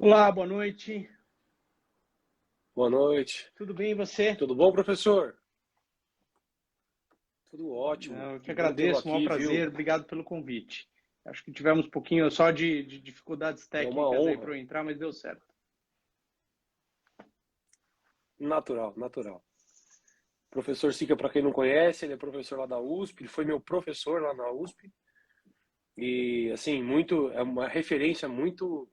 Olá, boa noite. Boa noite. Tudo bem e você? Tudo bom, professor? Tudo ótimo. Eu que Que bom tê-lo agradeço, um maior aqui, prazer. viu? Obrigado pelo convite. Acho que tivemos um pouquinho só de dificuldades É uma técnicas aí para honra. eu entrar, mas deu certo. Natural, natural. Professor Sica, para quem não conhece, ele é professor lá da USP, ele foi meu professor lá na USP. E, assim, é uma referência muito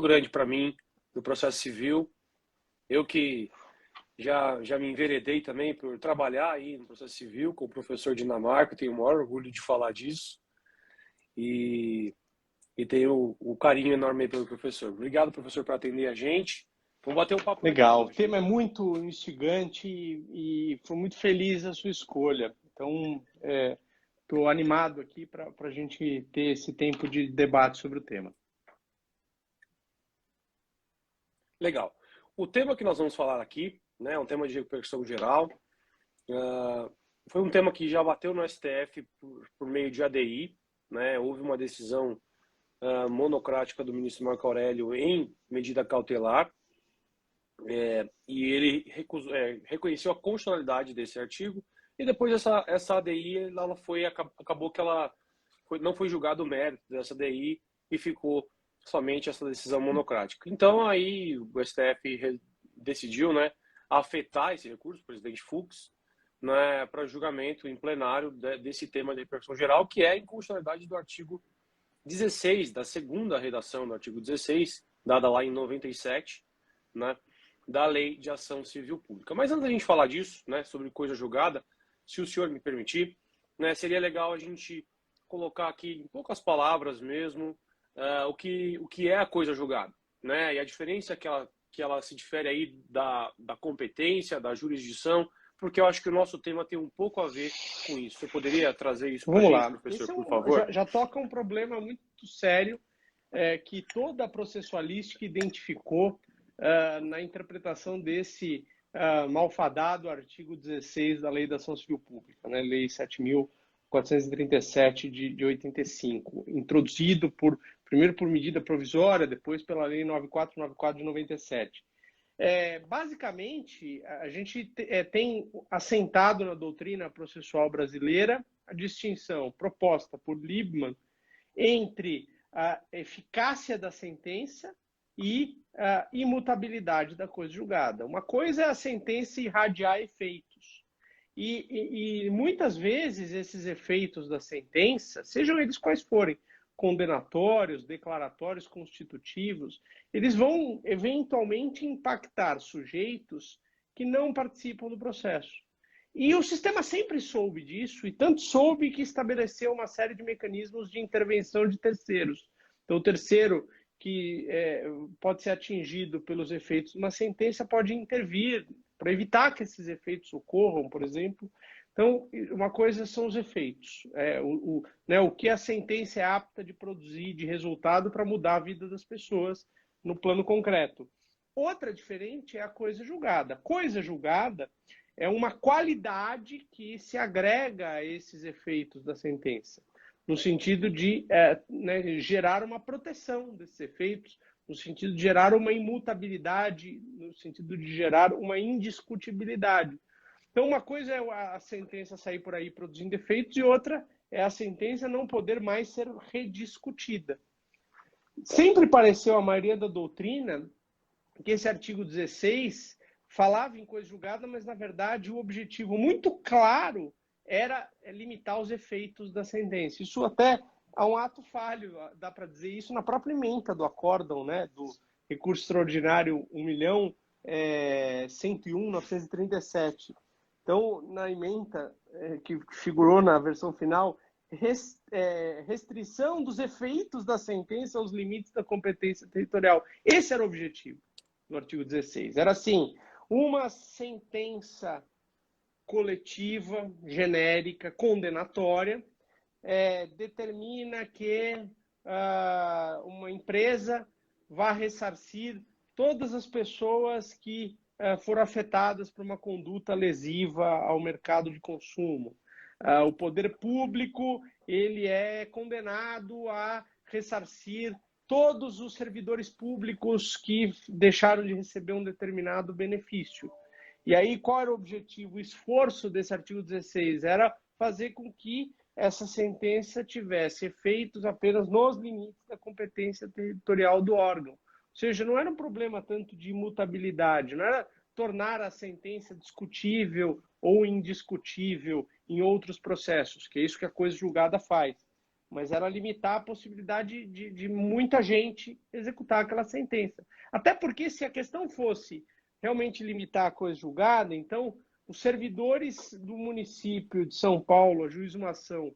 grande para mim no processo civil. Eu que já me enveredei também por trabalhar aí no processo civil com o professor Dinamarca, tenho o maior orgulho de falar disso. E tenho o carinho enorme pelo professor. Obrigado, professor, por atender a gente. Vamos bater um papo legal Legal. O hoje, hein? tema é muito instigante e foi muito feliz a sua escolha. Então, estou animado aqui para a gente ter esse tempo de debate sobre o tema. Legal. O tema que nós vamos falar aqui, né, é um tema de repercussão geral. Foi um tema que já bateu no STF por meio de ADI, né? Houve uma decisão monocrática do ministro Marco Aurélio em medida cautelar, e ele reconheceu a constitucionalidade desse artigo, e depois essa ADI acabou que não foi julgado o mérito dessa ADI e ficou somente essa decisão monocrática. Então aí o STF decidiu, né, afetar esse recurso, o presidente Fux, né, para julgamento em plenário desse tema de repercussão geral, que é a inconstitucionalidade do artigo 16, da segunda redação do artigo 16, dada lá em 97, né, da Lei de Ação Civil Pública. Mas antes da gente falar disso, né, sobre coisa julgada, se o senhor me permitir, né, seria legal a gente colocar aqui em poucas palavras mesmo o que é a coisa julgada, né, e a diferença que ela se difere aí da competência, da jurisdição, porque eu acho que o nosso tema tem um pouco a ver com isso. Você poderia trazer isso para a Vamos gente, lá. professor, Esse por favor? já toca um problema muito sério que toda a processualística identificou na interpretação desse malfadado artigo 16 da Lei da Ação Civil Pública, né? Lei 7.437 de 85, introduzido primeiro por medida provisória, depois pela Lei 9494 de 97. Basicamente, a gente tem assentado na doutrina processual brasileira a distinção proposta por Liebman entre a eficácia da sentença e a imutabilidade da coisa julgada. Uma coisa é a sentença irradiar efeitos. E muitas vezes esses efeitos da sentença, sejam eles quais forem, condenatórios, declaratórios, constitutivos, eles vão eventualmente impactar sujeitos que não participam do processo. E o sistema sempre soube disso, e tanto soube que estabeleceu uma série de mecanismos de intervenção de terceiros. Então, o terceiro que pode ser atingido pelos efeitos de uma sentença pode intervir para evitar que esses efeitos ocorram, por exemplo. Então, uma coisa são os efeitos, o que a sentença é apta de produzir de resultado para mudar a vida das pessoas no plano concreto. Outra diferente é a coisa julgada. Coisa julgada é uma qualidade que se agrega a esses efeitos da sentença, no sentido de gerar uma proteção desses efeitos, no sentido de gerar uma imutabilidade, no sentido de gerar uma indiscutibilidade. Então, uma coisa é a sentença sair por aí produzindo efeitos e outra é a sentença não poder mais ser rediscutida. Sempre pareceu a maioria da doutrina que esse artigo 16 falava em coisa julgada, mas, na verdade, o objetivo muito claro era limitar os efeitos da sentença. Isso até há um ato falho, dá para dizer isso na própria ementa do acórdão, né, do recurso extraordinário 1.101.937. Então, na ementa que figurou na versão final, restrição dos efeitos da sentença aos limites da competência territorial. Esse era o objetivo do artigo 16. Era assim, uma sentença coletiva, genérica, condenatória, determina que uma empresa vá ressarcir todas as pessoas que foram afetadas por uma conduta lesiva ao mercado de consumo. O poder público ele é condenado a ressarcir todos os servidores públicos que deixaram de receber um determinado benefício. E aí, qual era o objetivo? O esforço desse artigo 16 era fazer com que essa sentença tivesse efeitos apenas nos limites da competência territorial do órgão. Ou seja, não era um problema tanto de imutabilidade, não era tornar a sentença discutível ou indiscutível em outros processos, que é isso que a coisa julgada faz, mas era limitar a possibilidade de muita gente executar aquela sentença. Até porque, se a questão fosse realmente limitar a coisa julgada, então os servidores do município de São Paulo ajuizam uma ação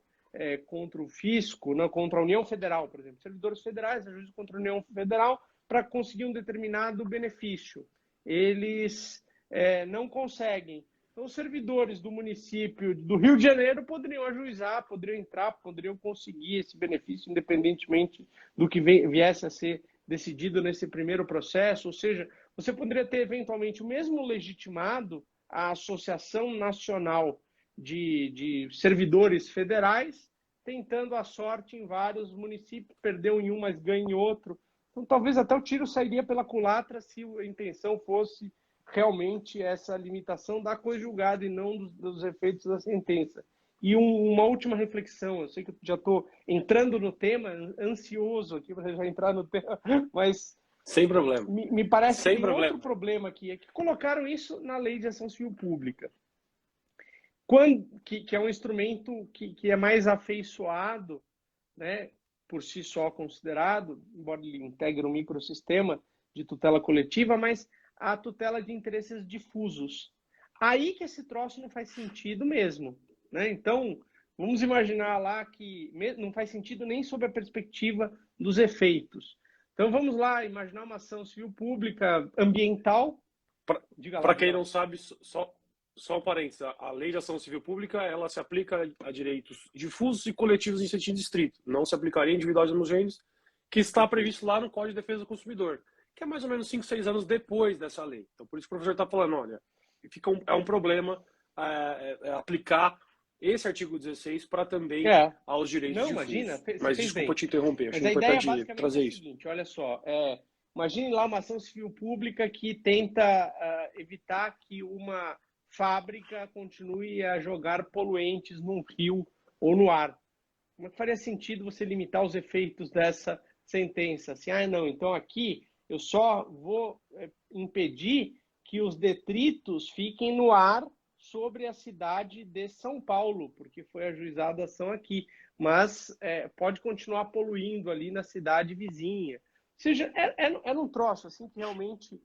contra o fisco, não, contra a União Federal, por exemplo, servidores federais ajuizam contra a União Federal para conseguir um determinado benefício. Eles não conseguem. Então, os servidores do município do Rio de Janeiro poderiam ajuizar, poderiam entrar, poderiam conseguir esse benefício, independentemente do que viesse a ser decidido nesse primeiro processo. Ou seja, você poderia ter, eventualmente, o mesmo legitimado a Associação Nacional de Servidores Federais, tentando a sorte em vários municípios, perdeu em um, mas ganha em outro. Então, talvez até o tiro sairia pela culatra se a intenção fosse realmente essa limitação da coisa julgada e não dos efeitos da sentença. E uma última reflexão, eu sei que eu já estou entrando no tema, ansioso aqui para já entrar no tema, mas sem problema. Me parece que tem outro problema aqui, é que colocaram isso na Lei de Ação Civil Pública, que é um instrumento que é mais afeiçoado, né, por si só considerado, embora ele integre um microsistema de tutela coletiva, mas a tutela de interesses difusos. Aí que esse troço não faz sentido mesmo, né? Então, vamos imaginar lá que não faz sentido nem sob a perspectiva dos efeitos. Então, vamos lá, imaginar uma ação civil pública ambiental. Para quem não sabe, só um parênteses, a Lei de Ação Civil Pública, ela se aplica a direitos difusos e coletivos em sentido estrito. Não se aplicaria a individuais homogêneos, que está previsto lá no Código de Defesa do Consumidor, que é mais ou menos 5, 6 anos depois dessa lei. Então, por isso que o professor está falando, olha, é um problema aplicar esse artigo 16 para também aos direitos difusos. Imagina, mas desculpa te interromper, acho importante trazer isso. Seguinte, olha só, imagine lá uma ação civil pública que tenta evitar que uma fábrica continue a jogar poluentes num rio ou no ar. Como é que faria sentido você limitar os efeitos dessa sentença? Assim, não, então aqui eu só vou impedir que os detritos fiquem no ar sobre a cidade de São Paulo, porque foi ajuizada a ação aqui, mas pode continuar poluindo ali na cidade vizinha. Ou seja, era um troço assim que realmente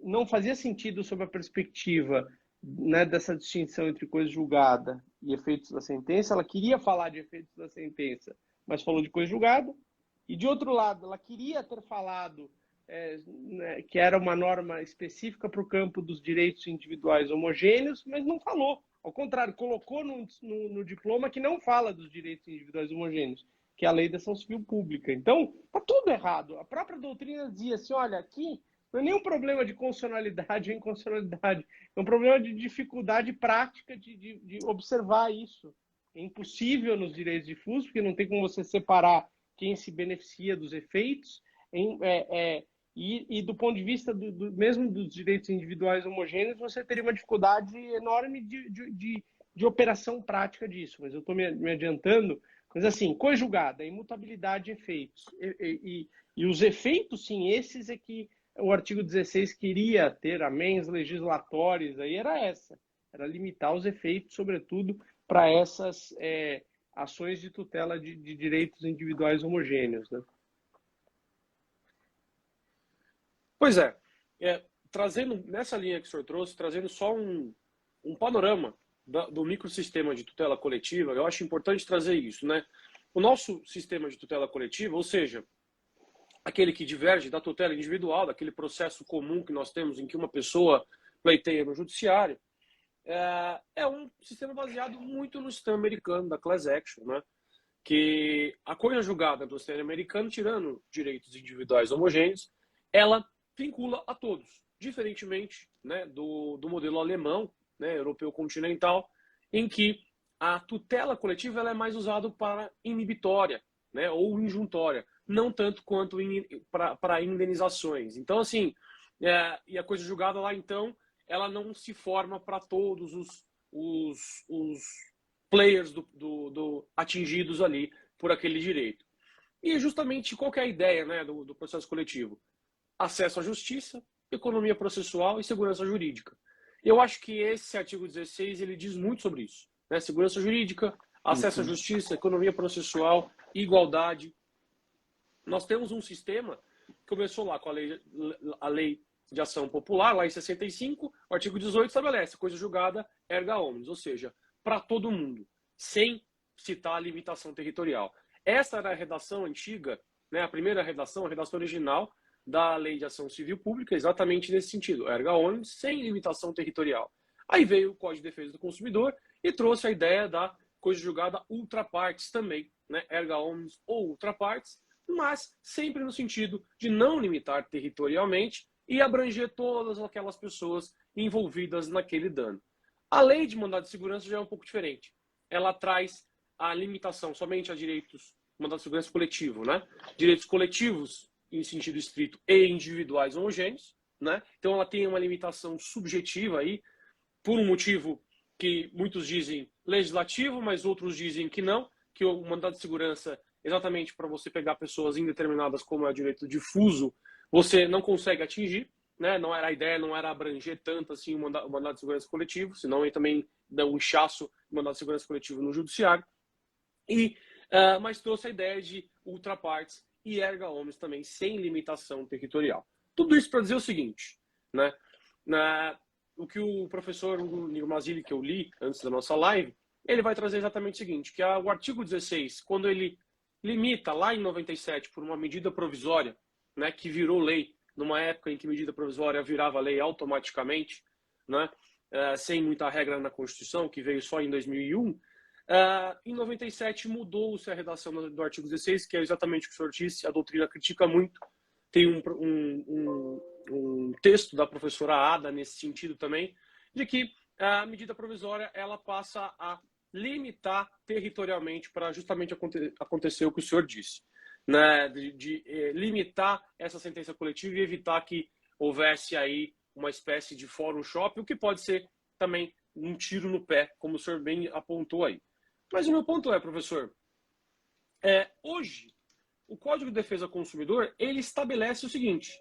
não fazia sentido sob a perspectiva, né, dessa distinção entre coisa julgada e efeitos da sentença. Ela queria falar de efeitos da sentença, mas falou de coisa julgada. E, de outro lado, ela queria ter falado que era uma norma específica para o campo dos direitos individuais homogêneos, mas não falou. Ao contrário, colocou no diploma que não fala dos direitos individuais homogêneos, que é a Lei da Ação Civil Pública. Então, está tudo errado. A própria doutrina dizia assim, olha, aqui não é nenhum problema de constitucionalidade ou inconstitucionalidade, é um problema de dificuldade prática de observar isso. É impossível nos direitos difusos, porque não tem como você separar quem se beneficia dos efeitos, e do ponto de vista mesmo dos direitos individuais homogêneos, você teria uma dificuldade enorme de operação prática disso. Mas eu estou me adiantando. Mas assim, coisa julgada, imutabilidade de efeitos. E os efeitos, sim, esses é que o artigo 16 queria ter, amens legislatórias, aí era limitar os efeitos, sobretudo, para essas ações de tutela de direitos individuais homogêneos, né? Pois trazendo nessa linha que o senhor trouxe, trazendo só um panorama do microsistema de tutela coletiva, eu acho importante trazer isso, né? O nosso sistema de tutela coletiva, ou seja, aquele que diverge da tutela individual, daquele processo comum que nós temos em que uma pessoa pleiteia no judiciário, é um sistema baseado muito no sistema americano, da class action, né? Que a coisa julgada do sistema americano, tirando direitos individuais homogêneos, ela vincula a todos, diferentemente, né, do modelo alemão, né, europeu continental, em que a tutela coletiva ela é mais usada para inibitória, né, ou injuntória. não tanto quanto para indenizações. Então, assim, e a coisa julgada lá, então, ela não se forma para todos os players atingidos ali por aquele direito. E justamente qual que é a ideia, né, do processo coletivo? Acesso à justiça, economia processual e segurança jurídica. Eu acho que esse artigo 16 ele diz muito sobre isso, né? Segurança jurídica, acesso à justiça, economia processual, igualdade. Nós temos um sistema que começou lá com a lei de ação popular, lá em 65, o artigo 18 estabelece coisa julgada erga omnes, ou seja, para todo mundo, sem citar a limitação territorial. Essa era a redação antiga, né, a primeira redação, a redação original da Lei de Ação Civil Pública, exatamente nesse sentido, erga omnes, sem limitação territorial. Aí veio o Código de Defesa do Consumidor e trouxe a ideia da coisa julgada ultra partes também, né, erga omnes ou ultra partes, mas sempre no sentido de não limitar territorialmente e abranger todas aquelas pessoas envolvidas naquele dano. A lei de mandado de segurança já é um pouco diferente. Ela traz a limitação somente a direitos, mandado de segurança coletivo, né? Direitos coletivos em sentido estrito e individuais homogêneos, né? Então ela tem uma limitação subjetiva aí, por um motivo que muitos dizem legislativo, mas outros dizem que não, que o mandado de segurança, exatamente para você pegar pessoas indeterminadas, como é o direito difuso, você não consegue atingir, né? Não era a ideia, não era abranger tanto assim o mandado de segurança coletivo, senão ele também dá um inchaço do mandado de segurança coletivo no judiciário. Mas trouxe a ideia de ultrapartes e erga omnes também, sem limitação territorial. Tudo isso para dizer o seguinte, né? O que o professor Nigro Mazzilli, que eu li antes da nossa live, ele vai trazer exatamente o seguinte, que o artigo 16, quando ele limita lá em 97 por uma medida provisória, né, que virou lei, numa época em que medida provisória virava lei automaticamente, né, sem muita regra na Constituição, que veio só em 2001, em 97 mudou-se a redação do artigo 16, que é exatamente o que o senhor disse, a doutrina critica muito, tem um texto da professora Ada nesse sentido também, de que a medida provisória ela passa a limitar territorialmente para justamente acontecer o que o senhor disse, né, de limitar essa sentença coletiva e evitar que houvesse aí uma espécie de fórum shopping, o que pode ser também um tiro no pé, como o senhor bem apontou aí. Mas o meu ponto é, professor, hoje o Código de Defesa do Consumidor ele estabelece o seguinte,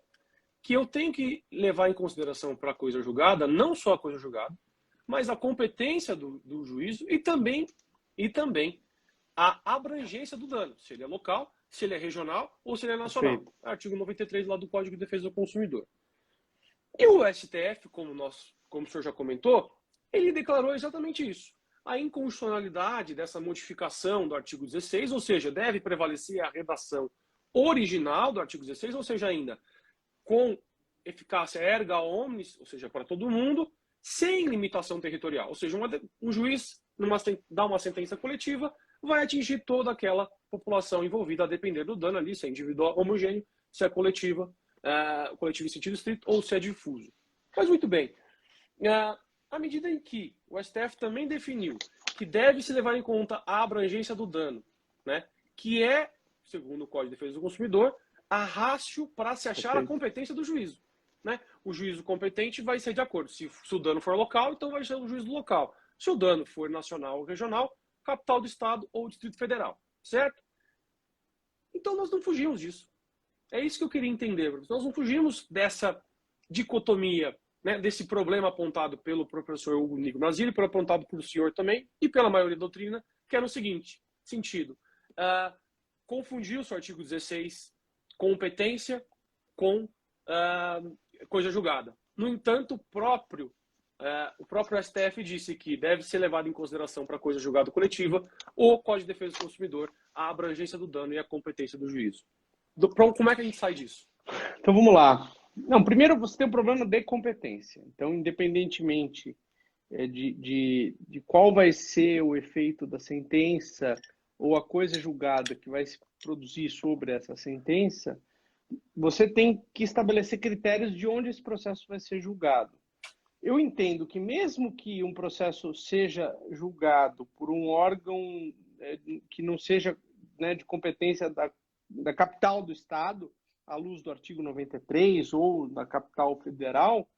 que eu tenho que levar em consideração para a coisa julgada, não só a coisa julgada, mas a competência do juízo e também a abrangência do dano, se ele é local, se ele é regional ou se ele é nacional. Perfeito. Artigo 93 lá do Código de Defesa do Consumidor. E o STF, como o senhor já comentou, ele declarou exatamente isso. A inconstitucionalidade dessa modificação do artigo 16, ou seja, deve prevalecer a redação original do artigo 16, ou seja, ainda com eficácia erga omnes, ou seja, para todo mundo, sem limitação territorial. Ou seja, um juiz dá uma sentença coletiva, vai atingir toda aquela população envolvida, a depender do dano ali, se é individual homogêneo, se é coletiva em sentido estrito ou se é difuso. Mas muito bem. À medida em que o STF também definiu que deve se levar em conta a abrangência do dano, né, que é, segundo o Código de Defesa do Consumidor, a ratio para se achar a competência do juízo. Né? O juízo competente vai ser de acordo. Se o dano for local, então vai ser o juízo local. Se o dano for nacional ou regional, capital do Estado ou Distrito Federal. Certo? Então nós não fugimos disso. É isso que eu queria entender. Nós não fugimos dessa dicotomia, né, desse problema apontado pelo professor Hugo Nigro Mazzilli, apontado pelo senhor também, e pela maioria da doutrina, que era o seguinte sentido. Confundiu-se o artigo 16, competência, com coisa julgada. No entanto, o próprio STF disse que deve ser levado em consideração para coisa julgada coletiva o Código de Defesa do Consumidor, a abrangência do dano e a competência do juízo. Como é que a gente sai disso? Então vamos lá. Não, primeiro você tem um problema de competência. Então, independentemente de qual vai ser o efeito da sentença ou a coisa julgada que vai se produzir sobre essa sentença, você tem que estabelecer critérios de onde esse processo vai ser julgado. Eu entendo que mesmo que um processo seja julgado por um órgão que não seja, né, de competência da capital do Estado, à luz do artigo 93 ou da capital federal,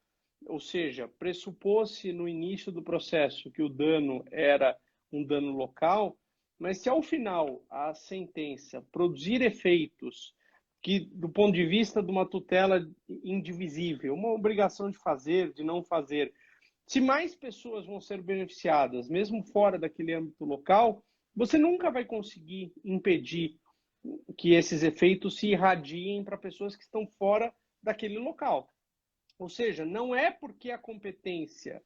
ou seja, pressupôs-se no início do processo que o dano era um dano local, mas se ao final a sentença produzir efeitos que, do ponto de vista de uma tutela indivisível, uma obrigação de fazer, de não fazer, se mais pessoas vão ser beneficiadas, mesmo fora daquele âmbito local, você nunca vai conseguir impedir que esses efeitos se irradiem para pessoas que estão fora daquele local. Ou seja, não é porque a competência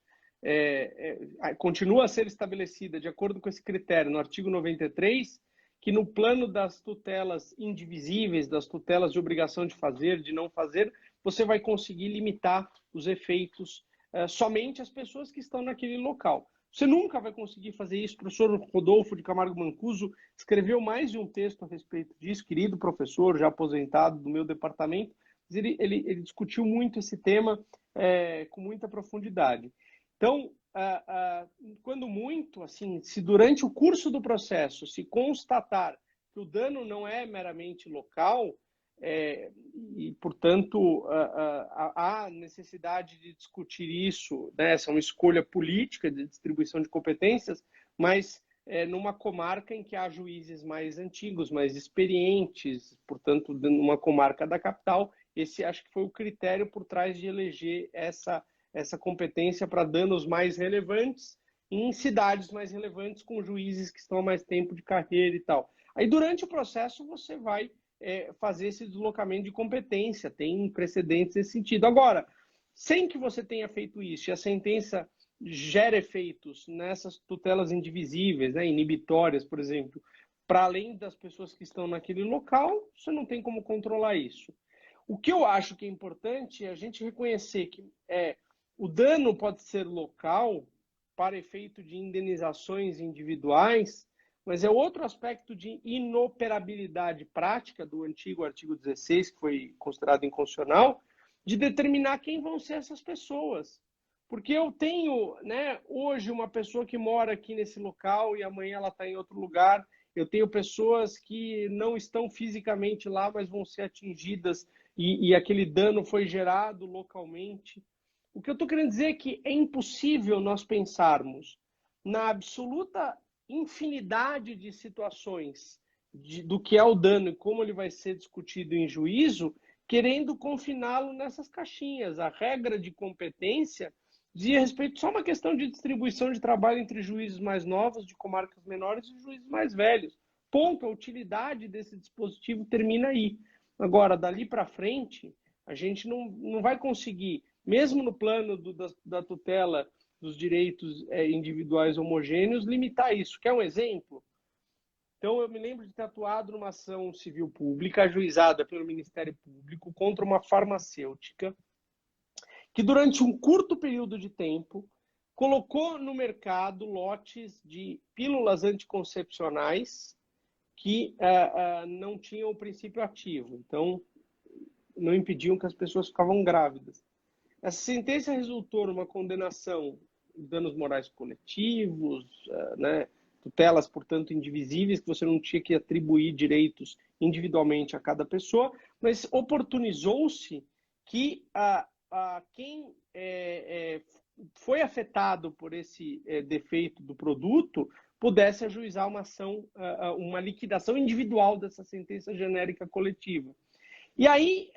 continua a ser estabelecida de acordo com esse critério no artigo 93, que no plano das tutelas indivisíveis, das tutelas de obrigação de fazer, de não fazer, você vai conseguir limitar os efeitos somente às pessoas que estão naquele local. Você nunca vai conseguir fazer isso. O professor Rodolfo de Camargo Mancuso escreveu mais de um texto a respeito disso, querido professor, já aposentado do meu departamento, mas ele discutiu muito esse tema com muita profundidade. Então, quando muito, assim, se durante o curso do processo se constatar que o dano não é meramente local, e, portanto, há necessidade de discutir isso, né? Essa é uma escolha política de distribuição de competências, mas numa comarca em que há juízes mais antigos, mais experientes, portanto, numa comarca da capital, esse acho que foi o critério por trás de eleger essa competência para danos mais relevantes em cidades mais relevantes, com juízes que estão há mais tempo de carreira e tal. Aí, durante o processo, você vai fazer esse deslocamento de competência, tem precedentes nesse sentido. Agora, sem que você tenha feito isso e a sentença gera efeitos nessas tutelas indivisíveis, né, inibitórias, por exemplo, para além das pessoas que estão naquele local, você não tem como controlar isso. O que eu acho que é importante é a gente reconhecer que o dano pode ser local para efeito de indenizações individuais, mas é outro aspecto de inoperabilidade prática do antigo artigo 16, que foi considerado inconstitucional, de determinar quem vão ser essas pessoas. Porque eu tenho, né, hoje uma pessoa que mora aqui nesse local e amanhã ela está em outro lugar. Eu tenho pessoas que não estão fisicamente lá, mas vão ser atingidas e aquele dano foi gerado localmente. O que eu estou querendo dizer é que é impossível nós pensarmos na absoluta infinidade de situações do que é o dano e como ele vai ser discutido em juízo, querendo confiná-lo nessas caixinhas. A regra de competência dizia respeito só a uma questão de distribuição de trabalho entre juízes mais novos, de comarcas menores e juízes mais velhos. Ponto. A utilidade desse dispositivo termina aí. Agora, dali para frente, a gente não vai conseguir, mesmo no plano da tutela dos direitos individuais homogêneos, limitar isso. Quer um exemplo? Então, eu me lembro de ter atuado numa ação civil pública, ajuizada pelo Ministério Público, contra uma farmacêutica, que durante um curto período de tempo colocou no mercado lotes de pílulas anticoncepcionais que não tinham o princípio ativo. Então, não impediam que as pessoas ficavam grávidas. Essa sentença resultou numa condenação de danos morais coletivos, né, tutelas, portanto, indivisíveis, que você não tinha que atribuir direitos individualmente a cada pessoa, mas oportunizou-se que quem foi afetado por esse defeito do produto pudesse ajuizar uma ação, uma liquidação individual dessa sentença genérica coletiva. E aí,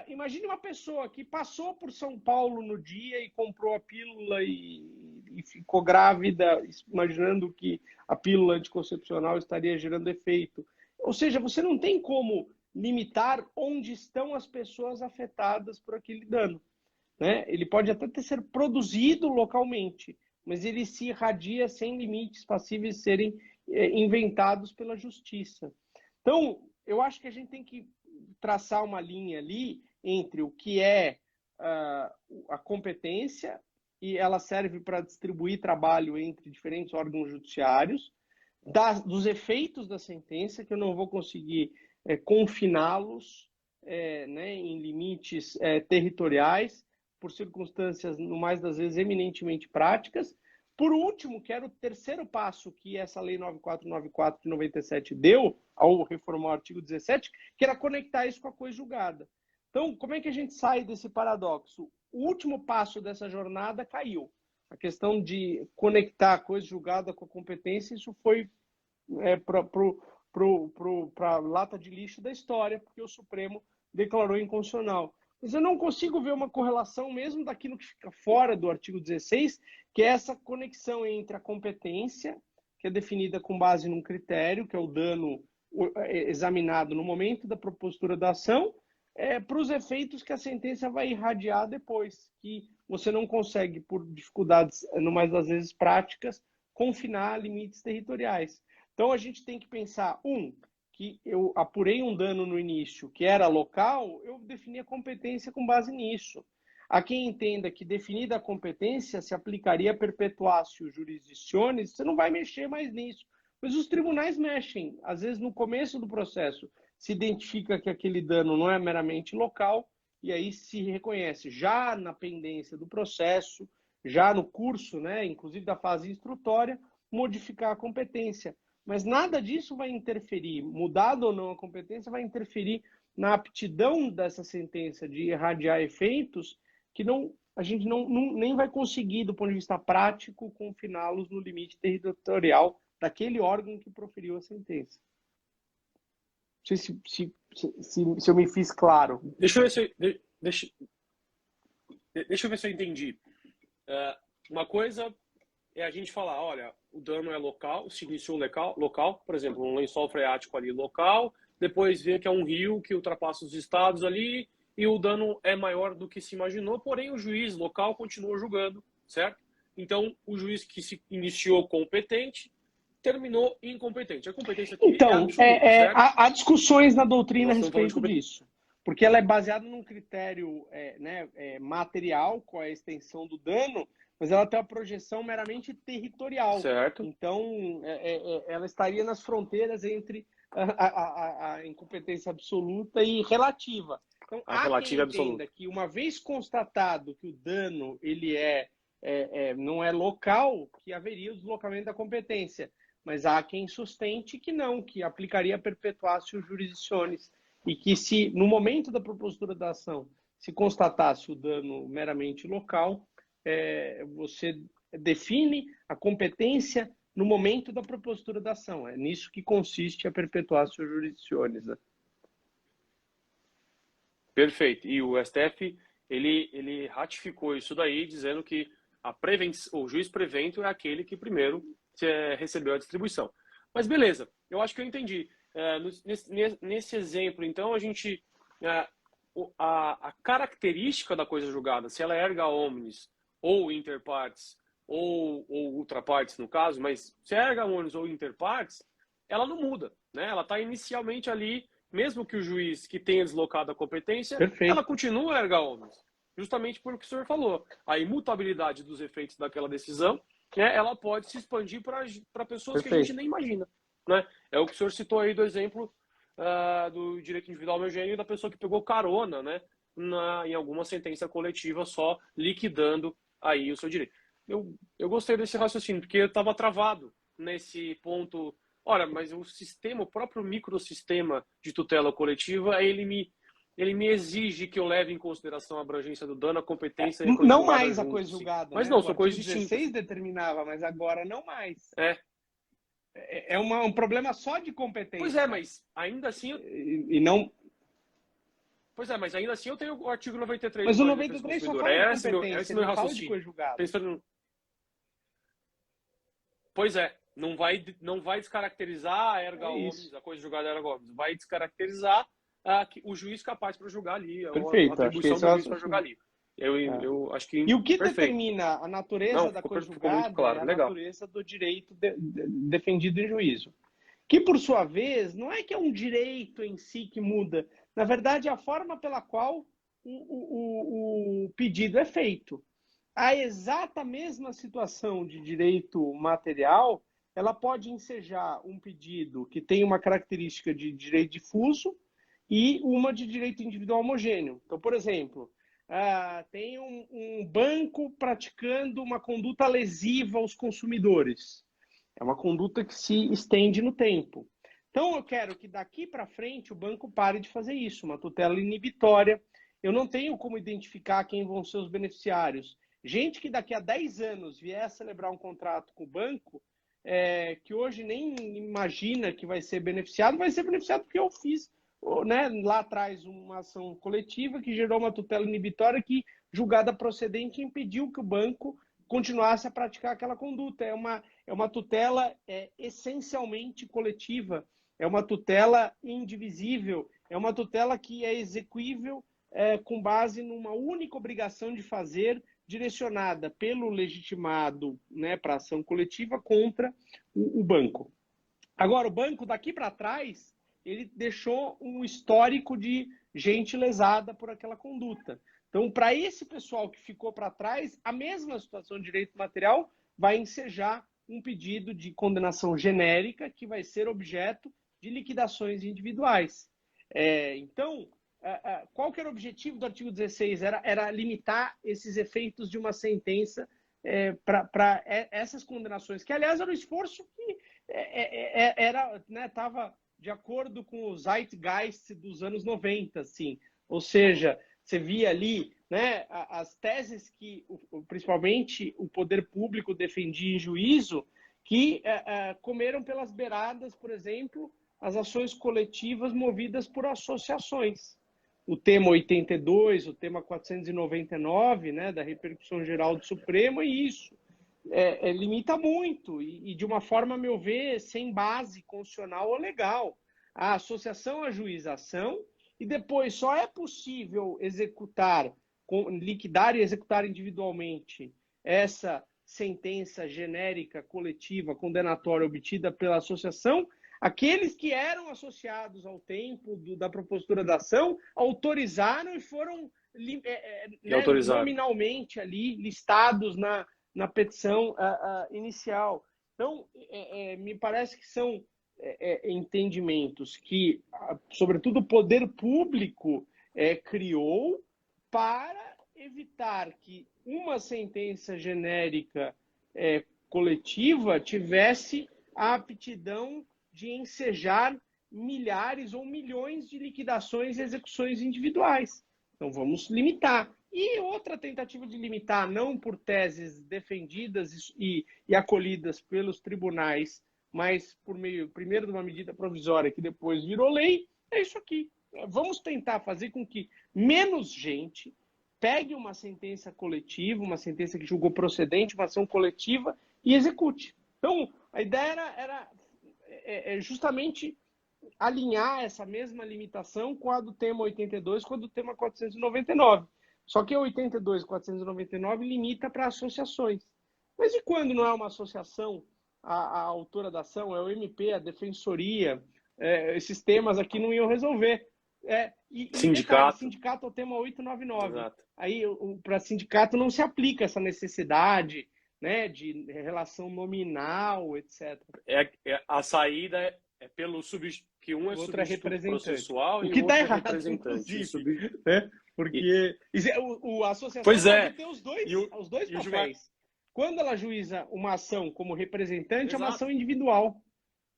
imagine uma pessoa que passou por São Paulo no dia e comprou a pílula e ficou grávida, imaginando que a pílula anticoncepcional estaria gerando efeito. Ou seja, você não tem como limitar onde estão as pessoas afetadas por aquele dano, né? Ele pode até ser produzido localmente, mas ele se irradia sem limites passíveis de serem inventados pela justiça. Então, eu acho que a gente tem que traçar uma linha ali entre o que é a competência, e ela serve para distribuir trabalho entre diferentes órgãos judiciários, dos efeitos da sentença, que eu não vou conseguir confiná-los né, em limites territoriais, por circunstâncias, no mais das vezes, eminentemente práticas, Por último, que era o terceiro passo que essa Lei 9494 de 97 deu, ao reformar o artigo 17, que era conectar isso com a coisa julgada. Então, como é que a gente sai desse paradoxo? O último passo dessa jornada caiu. A questão de conectar a coisa julgada com a competência, isso foi para a lata de lixo da história, porque o Supremo declarou inconstitucional. Mas eu não consigo ver uma correlação mesmo daquilo que fica fora do artigo 16, que é essa conexão entre a competência, que é definida com base num critério, que é o dano examinado no momento da propositura da ação, para os efeitos que a sentença vai irradiar depois, que você não consegue, por dificuldades, no mais das vezes práticas, confinar limites territoriais. Então, a gente tem que pensar, que eu apurei um dano no início que era local, eu defini a competência com base nisso. Há quem entenda que definida a competência se aplicaria perpetuatio jurisdictionis, você não vai mexer mais nisso. Mas os tribunais mexem. Às vezes, no começo do processo, se identifica que aquele dano não é meramente local, e aí se reconhece já na pendência do processo, já no curso, né, inclusive da fase instrutória, modificar a competência. Mas nada disso vai interferir, mudado ou não a competência, vai interferir na aptidão dessa sentença de irradiar efeitos que a gente nem vai conseguir, do ponto de vista prático, confiná-los no limite territorial daquele órgão que proferiu a sentença. Não sei se eu me fiz claro. Deixa eu ver se eu entendi. Uma coisa é a gente falar, olha, o dano é local, se iniciou local, por exemplo, um lençol freático ali local, depois vê que é um rio que ultrapassa os estados ali e o dano é maior do que se imaginou, porém o juiz local continua julgando, certo? Então, o juiz que se iniciou competente terminou incompetente. A competência aqui então, é absoluta, certo? há discussões na doutrina a respeito disso, porque ela é baseada num critério material, qual é a extensão do dano, mas ela tem uma projeção meramente territorial. Certo. Então, ela estaria nas fronteiras entre a incompetência absoluta e relativa. Então, há quem entenda que, uma vez constatado que o dano ele não é local, que haveria o deslocamento da competência. Mas há quem sustente que não, que aplicaria perpetuatio jurisdictionis. E que se, no momento da propositura da ação, se constatasse o dano meramente local, você define a competência no momento da propositura da ação. É nisso que consiste a perpetuatio jurisdictionis. Né? Perfeito. E o STF, ele ratificou isso daí, dizendo que o juiz prevento é aquele que primeiro recebeu a distribuição. Mas beleza, eu acho que eu entendi. Nesse exemplo, então, a característica da coisa julgada, se ela é erga omnes, ou inter partes, ou ultra partes no caso, mas se é erga omnes ou inter partes, ela não muda, né? Ela está inicialmente ali, mesmo que o juiz que tenha deslocado a competência, Perfeito. Ela continua erga omnes, justamente por o que o senhor falou. A imutabilidade dos efeitos daquela decisão, né, ela pode se expandir para pessoas Perfeito. que a gente nem imagina. Né? É o que o senhor citou aí do exemplo do direito individual homogêneo da pessoa que pegou carona, né, em alguma sentença coletiva, só liquidando aí o seu direito. Eu gostei desse raciocínio, porque eu estava travado nesse ponto. Olha, mas o próprio microsistema de tutela coletiva, ele me exige que eu leve em consideração a abrangência do dano, a competência... Não mais a coisa julgada. Mas né? não, são coisas distintas. O artigo 16 determinava, mas agora não mais. É um problema só de competência. Pois é, mas ainda assim... E não... Pois é, mas ainda assim eu tenho o artigo 93. Mas o 93 só fala de competência, esse meu não fala de raciocínio. coisa julgada. Pois é, não vai descaracterizar a erga omnes, a coisa julgada erga omnes. Vai descaracterizar o juiz capaz para julgar ali, Perfeito, a atribuição do juiz para julgar ali. Eu acho que... E o que perfeito. determina a natureza da coisa julgada claro, é a legal. natureza do direito defendido em juízo. Que, por sua vez, não é que é um direito em si que muda. Na verdade, é a forma pela qual o pedido é feito. A exata mesma situação de direito material, ela pode ensejar um pedido que tem uma característica de direito difuso e uma de direito individual homogêneo. Então, por exemplo, tem um banco praticando uma conduta lesiva aos consumidores. É uma conduta que se estende no tempo. Então, eu quero que daqui para frente o banco pare de fazer isso, uma tutela inibitória. Eu não tenho como identificar quem vão ser os beneficiários. Gente que daqui a 10 anos vier a celebrar um contrato com o banco, que hoje nem imagina que vai ser beneficiado porque eu fiz, né, lá atrás uma ação coletiva que gerou uma tutela inibitória que, julgada procedente, impediu que o banco continuasse a praticar aquela conduta. É uma tutela essencialmente coletiva, é uma tutela indivisível, é uma tutela que é exequível com base numa única obrigação de fazer, direcionada pelo legitimado, né, para ação coletiva contra o banco. Agora, o banco, daqui para trás, ele deixou um histórico de gente lesada por aquela conduta. Então, para esse pessoal que ficou para trás, a mesma situação de direito material vai ensejar um pedido de condenação genérica que vai ser objeto de liquidações individuais. Então, qual que era o objetivo do artigo 16? Era limitar esses efeitos de uma sentença para essas condenações, que, aliás, era um esforço que estava de acordo com o zeitgeist dos anos 90, assim. Ou seja, você via ali, né, as teses que, principalmente, o poder público defendia em juízo, que comeram pelas beiradas, por exemplo, as ações coletivas movidas por associações. O tema 82, o tema 499, né, da repercussão geral do Supremo, é isso. Limita muito e, de uma forma, a meu ver, sem base constitucional ou legal. A associação ajuização, e depois só é possível liquidar e executar individualmente essa sentença genérica, coletiva, condenatória obtida pela associação, aqueles que eram associados ao tempo da propositura da ação autorizaram e foram nominalmente ali listados na petição inicial. Então, me parece que são entendimentos que, sobretudo, o poder público criou para evitar que uma sentença genérica coletiva tivesse a aptidão de ensejar milhares ou milhões de liquidações e execuções individuais. Então, vamos limitar. E outra tentativa de limitar, não por teses defendidas e acolhidas pelos tribunais, mas por meio, primeiro, de uma medida provisória que depois virou lei, é isso aqui. Vamos tentar fazer com que menos gente pegue uma sentença coletiva, uma sentença que julgou procedente, uma ação coletiva, e execute. Então, a ideia era justamente alinhar essa mesma limitação com a do tema 82, com a do tema 499. Só que a 82 e 499 limita para associações. Mas e quando não é uma associação, a autora da ação, é o MP, a defensoria, esses temas aqui não iam resolver. Sindicato. Sindicato é o tema 899. Exato. Aí, para sindicato, não se aplica essa necessidade, né, de relação nominal, etc. A saída é pelo que um é substituto processual e o outro é representante. Né? Porque a associação pode ter os dois papéis. Quando ela juíza uma ação como representante, exato, é uma ação individual,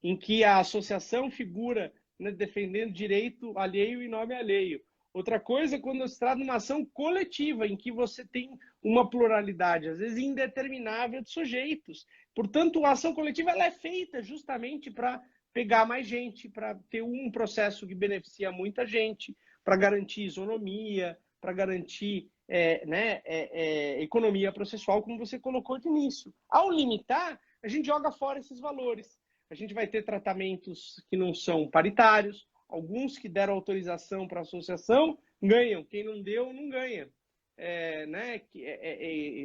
em que a associação figura, né, defendendo direito alheio e nome alheio. Outra coisa é quando se trata de uma ação coletiva, em que você tem uma pluralidade, às vezes indeterminável, de sujeitos. Portanto, a ação coletiva ela é feita justamente para pegar mais gente, para ter um processo que beneficia muita gente, para garantir isonomia, para garantir economia processual, como você colocou de início. Ao limitar, a gente joga fora esses valores. A gente vai ter tratamentos que não são paritários, alguns que deram autorização para a associação ganham, quem não deu, não ganha.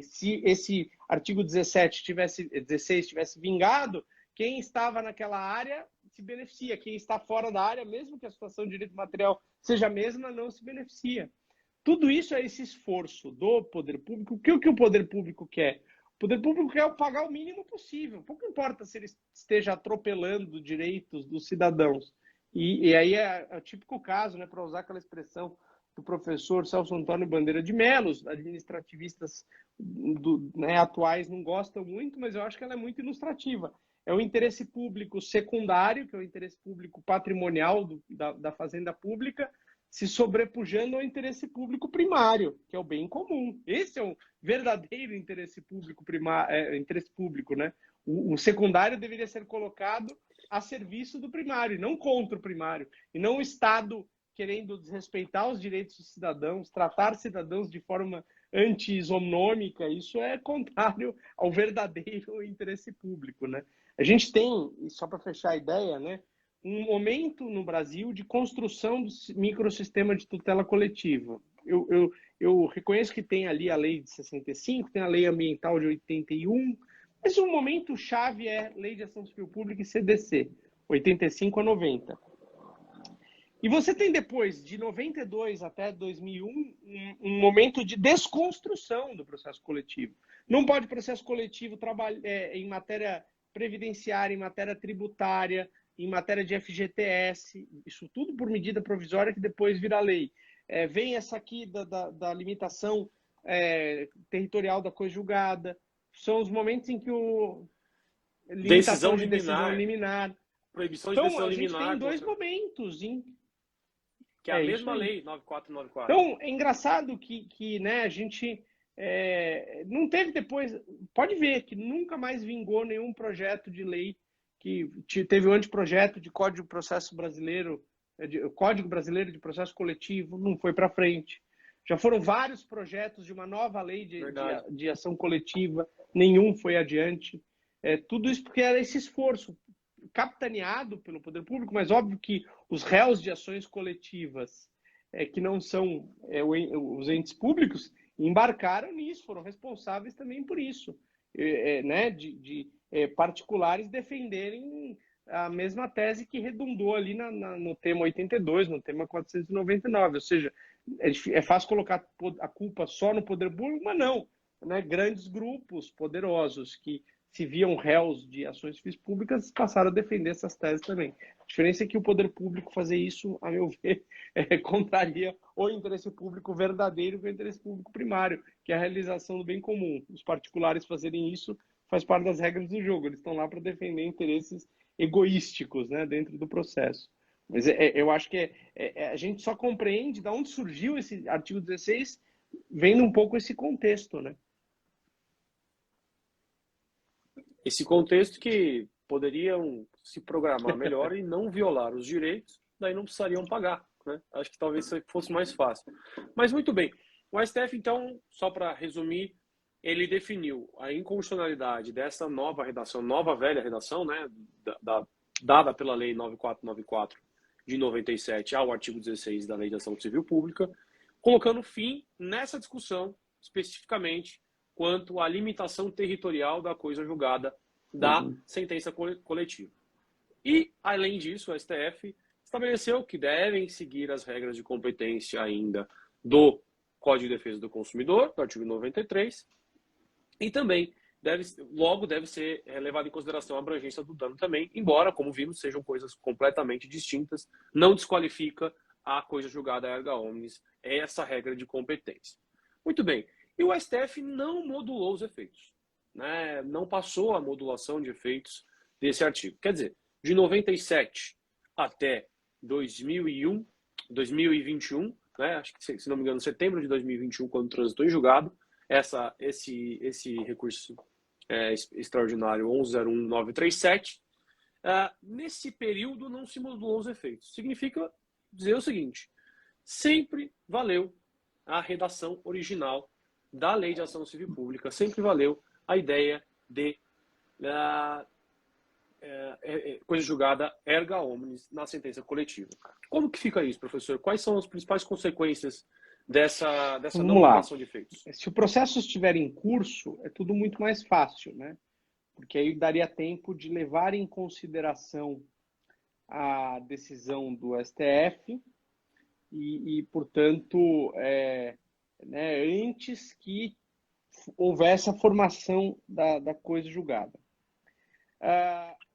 Se esse artigo 16 tivesse vingado, quem estava naquela área se beneficia, quem está fora da área, mesmo que a situação de direito material seja a mesma, não se beneficia. Tudo isso é esse esforço do poder público. O que o poder público quer? O poder público quer pagar o mínimo possível. Pouco importa se ele esteja atropelando direitos dos cidadãos. E aí é o típico caso, né, para usar aquela expressão do professor Celso Antônio Bandeira de Mello. Os administrativistas né, atuais não gostam muito, mas eu acho que ela é muito ilustrativa. É o interesse público secundário, que é o interesse público patrimonial da fazenda pública, se sobrepujando ao interesse público primário, que é o bem comum. Esse é o verdadeiro interesse público primário, interesse público, né? O secundário deveria ser colocado a serviço do primário, e não contra o primário, e não o Estado querendo desrespeitar os direitos dos cidadãos, tratar cidadãos de forma anti-isonômica. Isso é contrário ao verdadeiro interesse público, né? A gente tem, só para fechar a ideia, né, um momento no Brasil de construção do microsistema de tutela coletiva. Eu reconheço que tem ali a lei de 65, tem a lei ambiental de 81, mas o momento chave é Lei de Ação Civil Pública e CDC, 85 a 90. E você tem depois, de 92 até 2001, um momento de desconstrução do processo coletivo. Não pode processo coletivo trabalhar em matéria previdenciária, em matéria tributária, em matéria de FGTS, isso tudo por medida provisória que depois vira lei. Vem essa aqui da limitação territorial da coisa julgada. São os momentos em que limitação de decisão liminar. Proibição de decisão liminar. Então, a gente tem dois momentos, hein? Que é a mesma lei, 9494. Então, é engraçado que né, a gente não teve depois... Pode ver que nunca mais vingou nenhum projeto de lei que teve o anteprojeto de Código Processo Brasileiro, Código Brasileiro de Processo Coletivo, não foi para frente. Já foram vários projetos de uma nova lei de ação coletiva, nenhum foi adiante. Tudo isso porque era esse esforço capitaneado pelo poder público, mas óbvio que os réus de ações coletivas, que não são os entes públicos, embarcaram nisso, foram responsáveis também por isso, né, de particulares defenderem a mesma tese que redundou ali no tema 82, no tema 499, ou seja, é fácil colocar a culpa só no poder público, mas não, né, grandes grupos poderosos que se viam réus de ações civis públicas, passaram a defender essas teses também. A diferença é que o poder público fazer isso, a meu ver, contraria o interesse público verdadeiro com o interesse público primário, que é a realização do bem comum. Os particulares fazerem isso faz parte das regras do jogo. Eles estão lá para defender interesses egoísticos, né, dentro do processo. Mas eu acho que a gente só compreende de onde surgiu esse artigo 16 vendo um pouco esse contexto, né? Esse contexto que poderiam se programar melhor e não violar os direitos, daí não precisariam pagar, né? Acho que talvez fosse mais fácil. Mas muito bem. O STF, então, só para resumir, ele definiu a inconstitucionalidade dessa nova redação, nova velha redação, né, dada pela Lei 9494 de 97 ao artigo 16 da Lei de Ação Civil Pública, colocando fim nessa discussão especificamente quanto à limitação territorial da coisa julgada da sentença coletiva. E, além disso, o STF estabeleceu que devem seguir as regras de competência ainda do Código de Defesa do Consumidor, do artigo 93, e também deve ser levado em consideração a abrangência do dano também, embora, como vimos, sejam coisas completamente distintas, não desqualifica a coisa julgada erga omnes, essa regra de competência. Muito bem. E o STF não modulou os efeitos, né? Não passou a modulação de efeitos desse artigo. Quer dizer, de 97 até 2021, né? Acho que, se não me engano, setembro de 2021, quando transitou em julgado, esse recurso extraordinário 11.01937, nesse período não se modulou os efeitos. Significa dizer o seguinte: sempre valeu a redação original da Lei de Ação Civil Pública, sempre valeu a ideia de coisa julgada erga omnes na sentença coletiva. Como que fica isso, professor? Quais são as principais consequências dessa não modulação de efeitos? Se o processo estiver em curso, é tudo muito mais fácil, né? Porque aí daria tempo de levar em consideração a decisão do STF e portanto, né, antes que houvesse a formação da coisa julgada.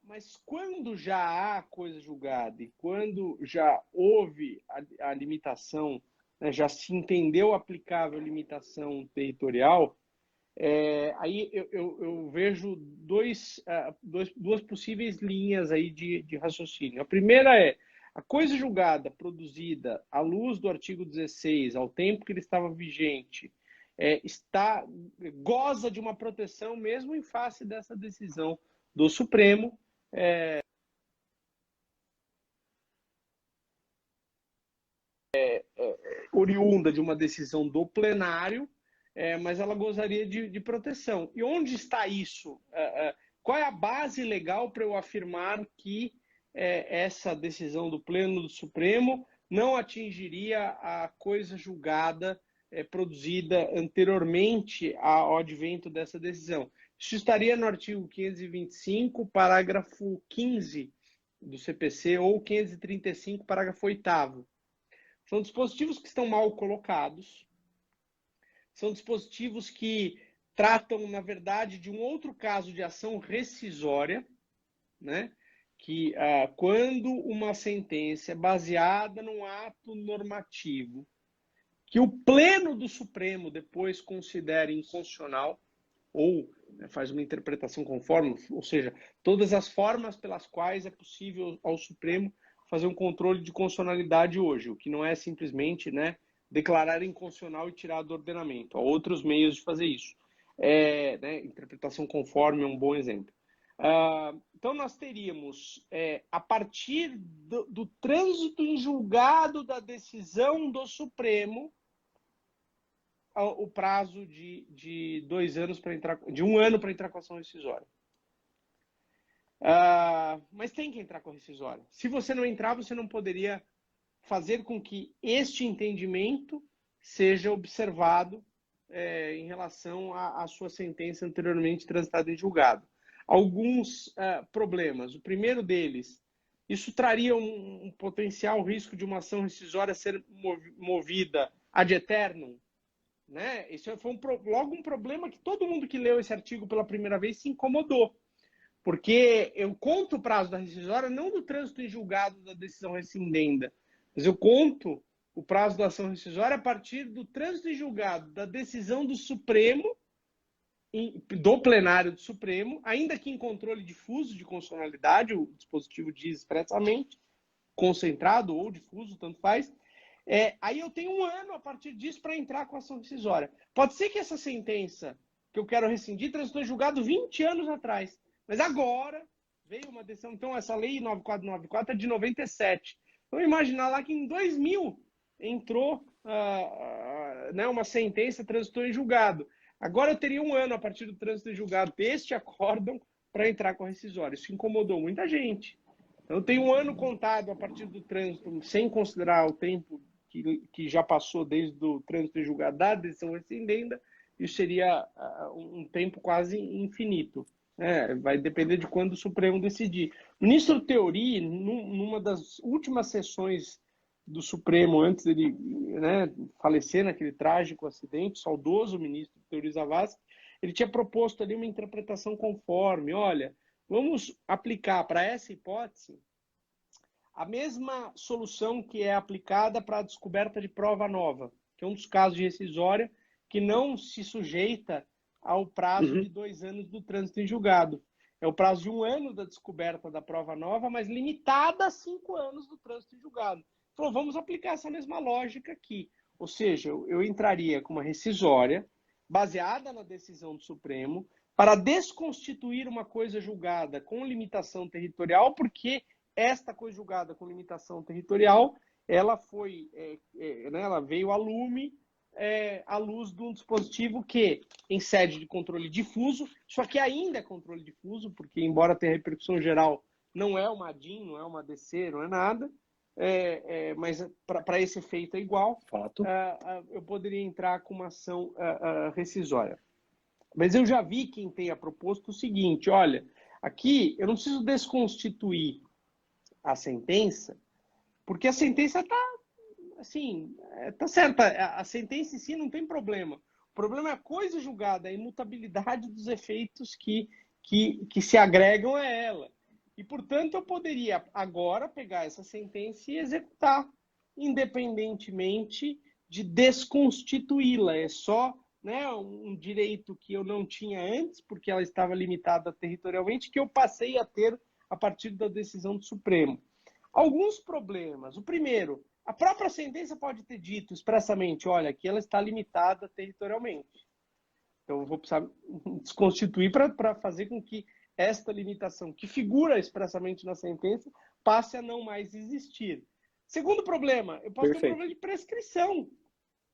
Mas quando já há coisa julgada e quando já houve a limitação né, já se entendeu aplicável limitação territorial, aí eu vejo duas possíveis linhas aí de raciocínio. A primeira é a coisa julgada, produzida à luz do artigo 16, ao tempo que ele estava vigente, goza de uma proteção mesmo em face dessa decisão do Supremo, oriunda de uma decisão do plenário, mas ela gozaria de proteção. E onde está isso? Qual é a base legal para eu afirmar que essa decisão do Pleno do Supremo não atingiria a coisa julgada produzida anteriormente ao advento dessa decisão? Isso estaria no artigo 525, parágrafo 15 do CPC, ou 535, parágrafo 8º. São dispositivos que estão mal colocados, são dispositivos que tratam, na verdade, de um outro caso de ação rescisória, né? Que quando uma sentença é baseada num ato normativo que o Pleno do Supremo depois considera inconstitucional ou faz uma interpretação conforme, ou seja, todas as formas pelas quais é possível ao Supremo fazer um controle de constitucionalidade hoje, o que não é simplesmente, né, declarar inconstitucional e tirar do ordenamento. Há outros meios de fazer isso. Né, interpretação conforme é um bom exemplo. Então, nós teríamos, a partir do trânsito em julgado da decisão do Supremo, o prazo de 2 anos para entrar, de 1 ano para entrar com a ação rescisória. Mas tem que entrar com a rescisória. Se você não entrar, você não poderia fazer com que este entendimento seja observado em relação à sua sentença anteriormente transitada em julgado. Alguns problemas. O primeiro deles, isso traria um potencial risco de uma ação rescisória ser movida ad eternum, né? Isso foi logo um problema que todo mundo que leu esse artigo pela primeira vez se incomodou. Porque eu conto o prazo da rescisória não do trânsito em julgado da decisão rescindenda, mas eu conto o prazo da ação rescisória a partir do trânsito em julgado da decisão do Supremo, do plenário do Supremo, ainda que em controle difuso de constitucionalidade, o dispositivo diz expressamente, concentrado ou difuso, tanto faz. Aí eu tenho 1 ano a partir disso para entrar com a ação rescisória. Pode ser que essa sentença que eu quero rescindir transitou em julgado 20 anos atrás. Mas agora veio uma decisão. Então, essa lei 9494 é de 97. Vamos imaginar lá que em 2000 entrou né, uma sentença, transitou em julgado. Agora eu teria 1 ano a partir do trânsito em julgado deste acórdão para entrar com a rescisória. Isso incomodou muita gente. Então, eu tenho 1 ano contado a partir do trânsito, sem considerar o tempo que já passou desde o trânsito em julgado da decisão rescindenda. Isso seria um tempo quase infinito. Vai depender de quando o Supremo decidir. O ministro Theory, numa das últimas sessões do Supremo, antes dele, né, falecer naquele trágico acidente, saudoso ministro Theory Zavascki, ele tinha proposto ali uma interpretação conforme, olha, vamos aplicar para essa hipótese a mesma solução que é aplicada para a descoberta de prova nova, que é um dos casos de rescisória que não se sujeita ao prazo de 2 anos do trânsito em julgado. É o prazo de 1 ano da descoberta da prova nova, mas limitada a 5 anos do trânsito em julgado. Falou, vamos aplicar essa mesma lógica aqui. Ou seja, eu entraria com uma rescisória baseada na decisão do Supremo para desconstituir uma coisa julgada com limitação territorial, porque esta coisa julgada com limitação territorial, ela foi, né, ela veio a lume à luz de um dispositivo que, em sede de controle difuso, só que ainda é controle difuso, porque embora tenha repercussão geral, não é uma ADIM, não é uma ADC, não é nada, mas para esse efeito é igual. Fato. Eu poderia entrar com uma ação rescisória. Mas eu já vi quem tenha proposto o seguinte, olha, aqui eu não preciso desconstituir a sentença, porque a sentença está assim, tá certa, a sentença em si não tem problema. O problema é a coisa julgada, a imutabilidade dos efeitos que se agregam a ela. E, portanto, eu poderia agora pegar essa sentença e executar, independentemente de desconstituí-la, é só, né, um direito que eu não tinha antes, porque ela estava limitada territorialmente, que eu passei a ter a partir da decisão do Supremo. Alguns problemas. O primeiro, a própria sentença pode ter dito expressamente, olha, aqui ela está limitada territorialmente. Então, eu vou precisar desconstituir para fazer com que esta limitação, que figura expressamente na sentença, passe a não mais existir. Segundo problema, eu posso ter um problema de prescrição.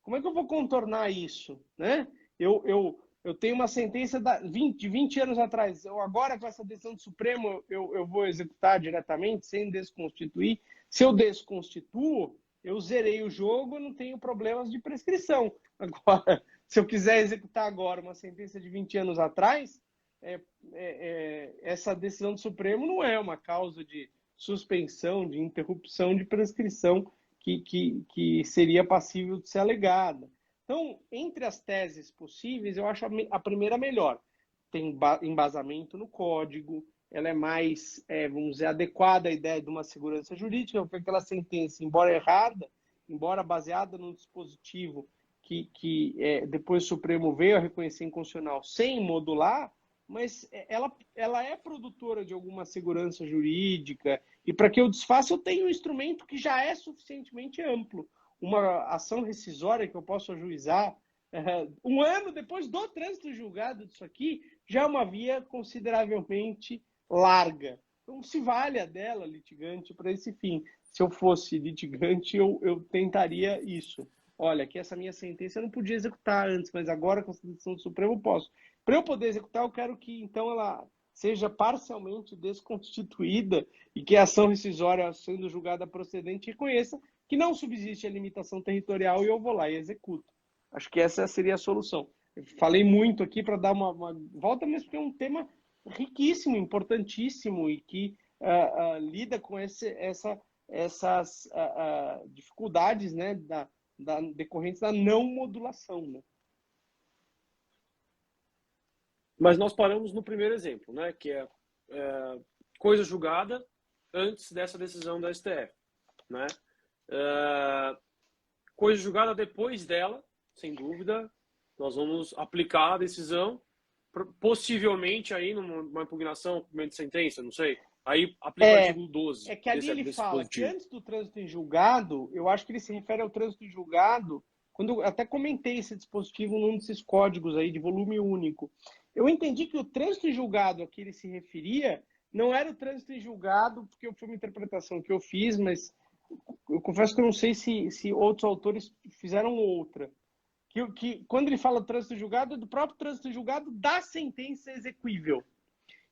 Como é que eu vou contornar isso? Né? Eu tenho uma sentença de 20 anos atrás. Agora, com essa decisão do Supremo, eu vou executar diretamente, sem desconstituir. Se eu desconstituo, eu zerei o jogo, não tenho problemas de prescrição. Agora, se eu quiser executar agora uma sentença de 20 anos atrás, essa decisão do Supremo não é uma causa de suspensão, de interrupção de prescrição que seria passível de ser alegada. Então, entre as teses possíveis, eu acho a primeira melhor. Tem embasamento no código, ela é mais, vamos dizer, adequada à ideia de uma segurança jurídica, porque aquela sentença, embora errada, embora baseada num dispositivo que depois o Supremo veio a reconhecer inconstitucional sem modular, mas ela é produtora de alguma segurança jurídica, e para que eu desfaça, eu tenho um instrumento que já é suficientemente amplo. Uma ação rescisória que eu posso ajuizar um ano depois do trânsito julgado disso aqui, já é uma via consideravelmente larga. Então, se valha dela, litigante, para esse fim. Se eu fosse litigante, eu tentaria isso. Olha, que essa minha sentença eu não podia executar antes, mas agora com a decisão do Supremo eu posso. Para eu poder executar, eu quero que, então, ela seja parcialmente desconstituída e que a ação rescisória, sendo julgada procedente, reconheça que não subsiste a limitação territorial e eu vou lá e executo. Acho que essa seria a solução. Eu falei muito aqui para dar uma volta, mas porque é um tema riquíssimo, importantíssimo e que lida com essas dificuldades, né, decorrentes da não modulação, né? Mas nós paramos no primeiro exemplo, né, que é coisa julgada antes dessa decisão da STF, né? Coisa julgada depois dela, sem dúvida, nós vamos aplicar a decisão, possivelmente aí numa impugnação, cumprimento de sentença, não sei. Aí aplica o artigo 12. É que ali ele fala que antes do trânsito em julgado, eu acho que ele se refere ao trânsito em julgado, quando eu até comentei esse dispositivo num desses códigos aí de volume único. Eu entendi que o trânsito em julgado a que ele se referia não era o trânsito em julgado, porque foi uma interpretação que eu fiz, mas eu confesso que eu não sei se outros autores fizeram outra. Que quando ele fala trânsito em julgado, é do próprio trânsito em julgado da sentença exequível,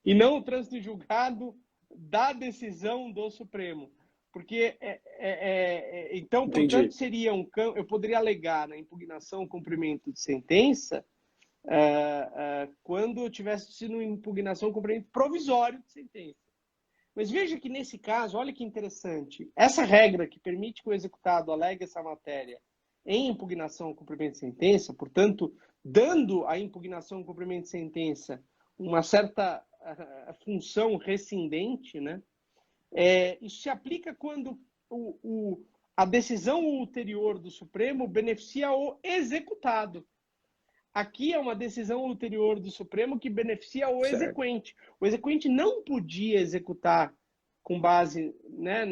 e não o trânsito em julgado da decisão do Supremo. Porque, então, portanto, seria eu poderia alegar na impugnação o cumprimento de sentença quando eu tivesse sido impugnação o cumprimento provisório de sentença. Mas veja que nesse caso, olha que interessante, essa regra que permite que o executado alegue essa matéria em impugnação ao cumprimento de sentença, portanto, dando à impugnação ao cumprimento de sentença uma certa função rescindente, né? Isso se aplica quando a decisão ulterior do Supremo beneficia o executado. Aqui é uma decisão ulterior do Supremo que beneficia o exequente. O exequente não podia executar com base, né,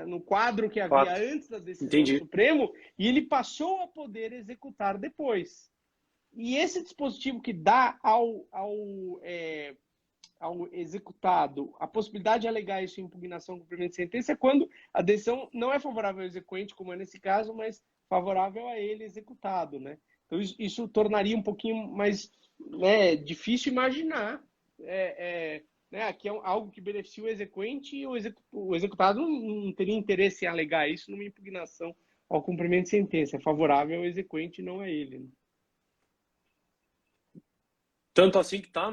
no quadro que havia antes da decisão do Supremo, e ele passou a poder executar depois. E esse dispositivo que dá ao executado a possibilidade de alegar isso em impugnação ao cumprimento de sentença é quando a decisão não é favorável ao exequente, como é nesse caso, mas favorável a ele executado, né? Então, isso tornaria um pouquinho mais, né, difícil imaginar. Né, aqui é algo que beneficia o exequente e o executado não teria interesse em alegar isso numa impugnação ao cumprimento de sentença. É favorável ao exequente e não a ele. Né? Tanto assim que está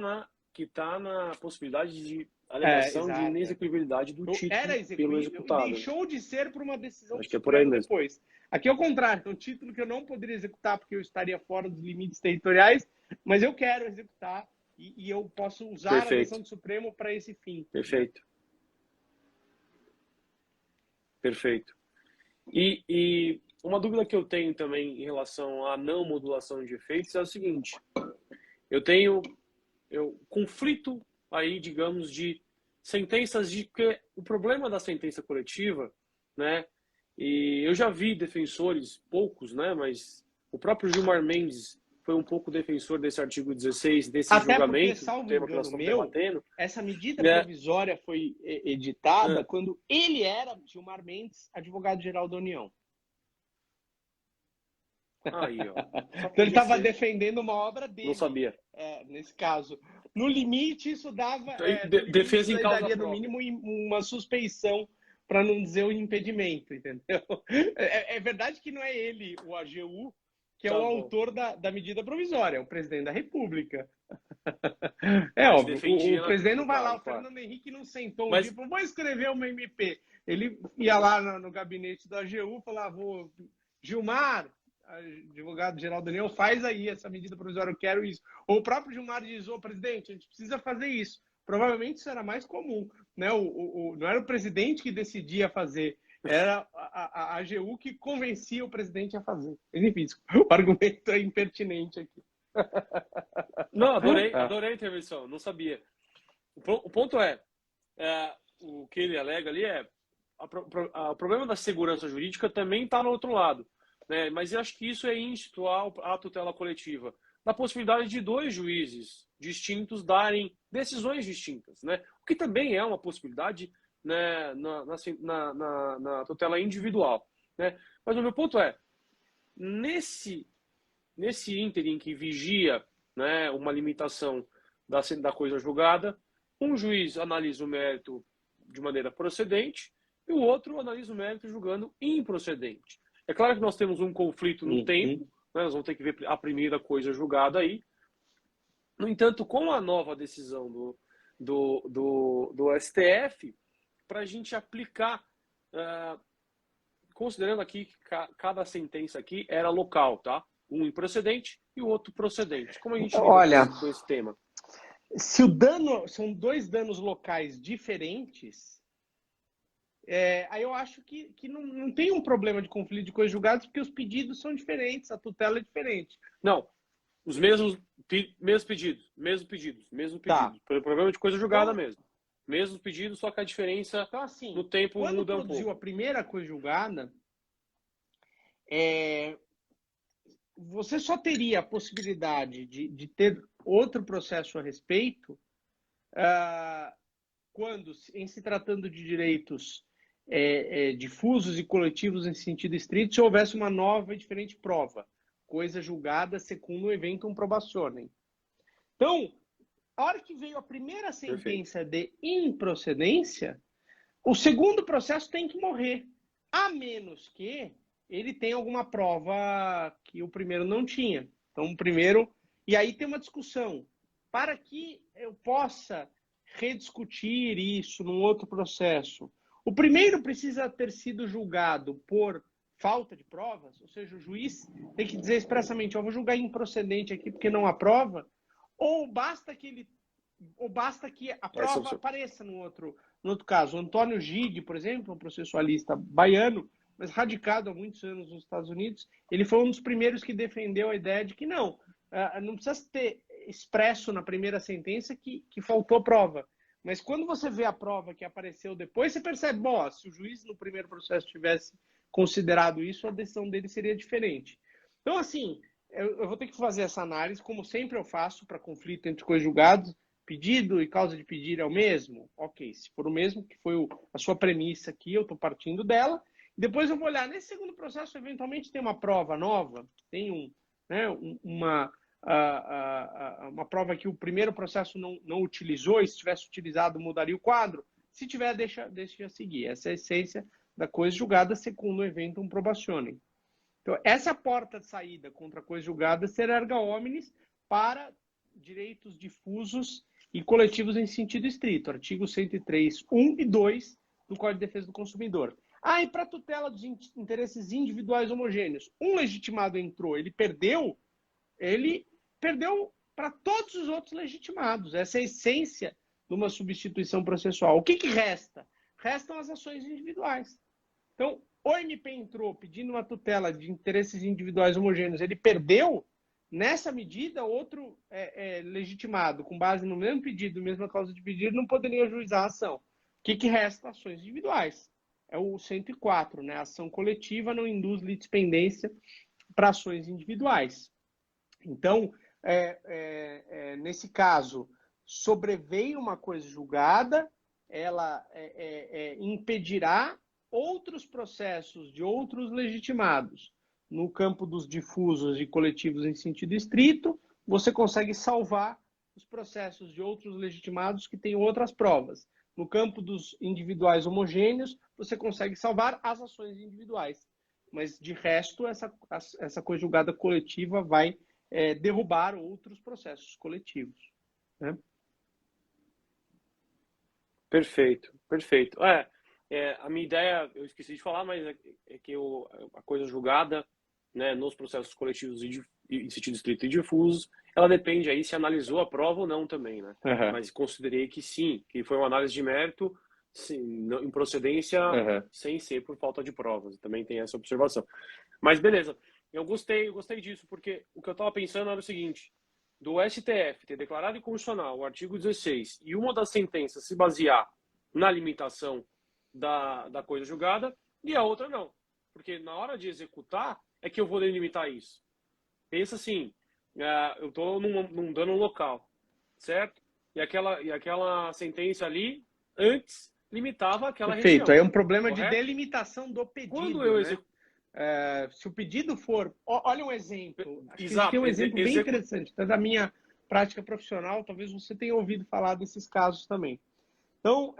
na possibilidade de alegação de inexequibilidade do título pelo executado. Deixou de ser por uma decisão do Supremo depois. Aqui é o contrário, é um título que eu não poderia executar porque eu estaria fora dos limites territoriais, mas eu quero executar e eu posso usar a decisão do Supremo para esse fim. Perfeito. E uma dúvida que eu tenho também em relação à não modulação de efeitos é o seguinte: eu tenho conflito aí, digamos, de sentenças de que o problema da sentença coletiva, né? E eu já vi defensores, poucos, né? Mas o próprio Gilmar Mendes foi um pouco defensor desse artigo 16, desse Até porque, julgamento, salvo tema que nós engano estamos meu, debatendo, essa medida né? provisória foi editada quando ele era, Gilmar Mendes, advogado-geral da União. Aí, ó. Então ele estava defendendo uma obra Não dele, sabia. nesse caso. No limite, isso dava. Defesa em causa daria, no própria. mínimo, uma suspeição, para não dizer um impedimento, entendeu? É verdade que não é ele, o AGU, que é Tá o bom. autor da medida provisória, é o presidente da República. Mas Óbvio, defendia o presidente não vai lá, caso, o claro. Fernando Henrique não sentou um dia Mas e falou, vou escrever uma MP. Ele ia lá no gabinete do AGU e falava, Gilmar, advogado-geral da União, faz aí essa medida provisória, eu quero isso. Ou o próprio Gilmar diz, presidente, a gente precisa fazer isso. Provavelmente isso era mais comum, né? Não era o presidente que decidia fazer, era a AGU que convencia o presidente a fazer. Enfim, o argumento é impertinente aqui. não, adorei a intervenção, não sabia. O ponto o que ele alega ali o problema da segurança jurídica também está no outro lado, né? Mas eu acho que isso é íncito à tutela coletiva, da possibilidade de dois juízes distintos darem decisões distintas, né? O que também é uma possibilidade, né, na tutela individual, né? Mas o meu ponto nesse ínterim que vigia, né, uma limitação da coisa julgada, um juiz analisa o mérito de maneira procedente e o outro analisa o mérito julgando improcedente. É claro que nós temos um conflito no tempo, né, nós vamos ter que ver a primeira coisa julgada aí. No entanto, com a nova decisão do STF, para a gente aplicar, considerando aqui que cada sentença aqui era local, tá? Um improcedente e o outro procedente. Como a gente lida com esse tema? Se são dois danos locais diferentes, aí eu acho que não tem um problema de conflito de coisas julgadas, porque os pedidos são diferentes, a tutela é diferente. Não, os mesmos pedidos. Tá. Pelo problema de coisa julgada mesmo. Mesmos pedidos, só que a diferença então, assim, no tempo muda um pouco. Quando produziu a primeira coisa julgada, você só teria a possibilidade de ter outro processo a respeito quando, em se tratando de direitos difusos e coletivos em sentido estrito, se houvesse uma nova e diferente prova, coisa julgada segundo o eventum probationem. Então, a hora que veio a primeira sentença de improcedência, o segundo processo tem que morrer, a menos que ele tenha alguma prova que o primeiro não tinha. Então, o primeiro... E aí tem uma discussão. Para que eu possa rediscutir isso num outro processo, o primeiro precisa ter sido julgado por falta de provas, ou seja, o juiz tem que dizer expressamente, eu vou julgar improcedente aqui porque não há prova, ou basta que a prova apareça no outro caso. O Antônio Gide, por exemplo, um processualista baiano, mas radicado há muitos anos nos Estados Unidos, ele foi um dos primeiros que defendeu a ideia de que não precisa ter expresso na primeira sentença que faltou prova. Mas quando você vê a prova que apareceu depois, você percebe, se o juiz no primeiro processo tivesse considerado isso, a decisão dele seria diferente. Então, assim, eu vou ter que fazer essa análise, como sempre eu faço para conflito entre coisas julgadas. Pedido e causa de pedir é o mesmo? Ok, se for o mesmo, que foi a sua premissa aqui, eu estou partindo dela. Depois eu vou olhar, nesse segundo processo, eventualmente tem uma prova nova, tem uma prova que o primeiro processo não utilizou, e se tivesse utilizado, mudaria o quadro. Se tiver, deixa seguir. Essa é a essência da coisa julgada, segundo o eventum probationem. Então, essa porta de saída contra a coisa julgada será erga omnes para direitos difusos e coletivos em sentido estrito, artigo 103, 1 e 2 do Código de Defesa do Consumidor. E para tutela dos interesses individuais homogêneos, um legitimado entrou, ele perdeu para todos os outros legitimados. Essa é a essência de uma substituição processual. O que resta? Restam as ações individuais. Então, o MP entrou pedindo uma tutela de interesses individuais homogêneos, ele perdeu, nessa medida, outro legitimado, com base no mesmo pedido, mesma causa de pedido, não poderia ajuizar a ação. O que resta? Ações individuais. É o 104, né? A ação coletiva não induz litispendência para ações individuais. Então, nesse caso, sobreveio uma coisa julgada, ela impedirá outros processos de outros legitimados. No campo dos difusos e coletivos em sentido estrito, você consegue salvar os processos de outros legitimados que têm outras provas. No campo dos individuais homogêneos, você consegue salvar as ações individuais. Mas, de resto, essa coisa julgada coletiva vai derrubar outros processos coletivos. Né? Perfeito, perfeito. A minha ideia, eu esqueci de falar, mas é que a coisa julgada, né, nos processos coletivos em sentido estrito e difuso, ela depende aí se analisou a prova ou não também, né? Uhum. Mas considerei que sim, que foi uma análise de mérito em procedência sem ser por falta de provas. Também tem essa observação. Mas beleza, eu gostei disso, porque o que eu estava pensando era o seguinte: do STF ter declarado inconstitucional o artigo 16 e uma das sentenças se basear na limitação da coisa julgada e a outra não. Porque na hora de executar é que eu vou delimitar isso. Pensa assim, eu estou num dano local, certo? E aquela sentença ali, antes, limitava aquela região. Perfeito, aí é um problema correto? De delimitação do pedido. Quando eu né? Se o pedido for... Olha um exemplo. Acho Exato. que tem um exemplo bem interessante. Até da minha prática profissional, talvez você tenha ouvido falar desses casos também. Então,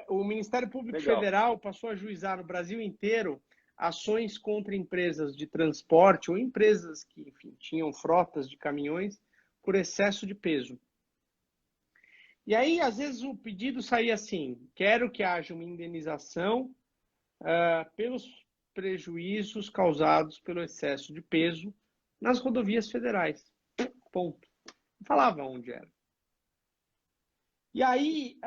o Ministério Público Federal passou a ajuizar no Brasil inteiro ações contra empresas de transporte ou empresas que, enfim, tinham frotas de caminhões por excesso de peso. E aí, às vezes, o pedido saía assim: quero que haja uma indenização pelos prejuízos causados pelo excesso de peso nas rodovias federais. Ponto. Não falava onde era. E aí,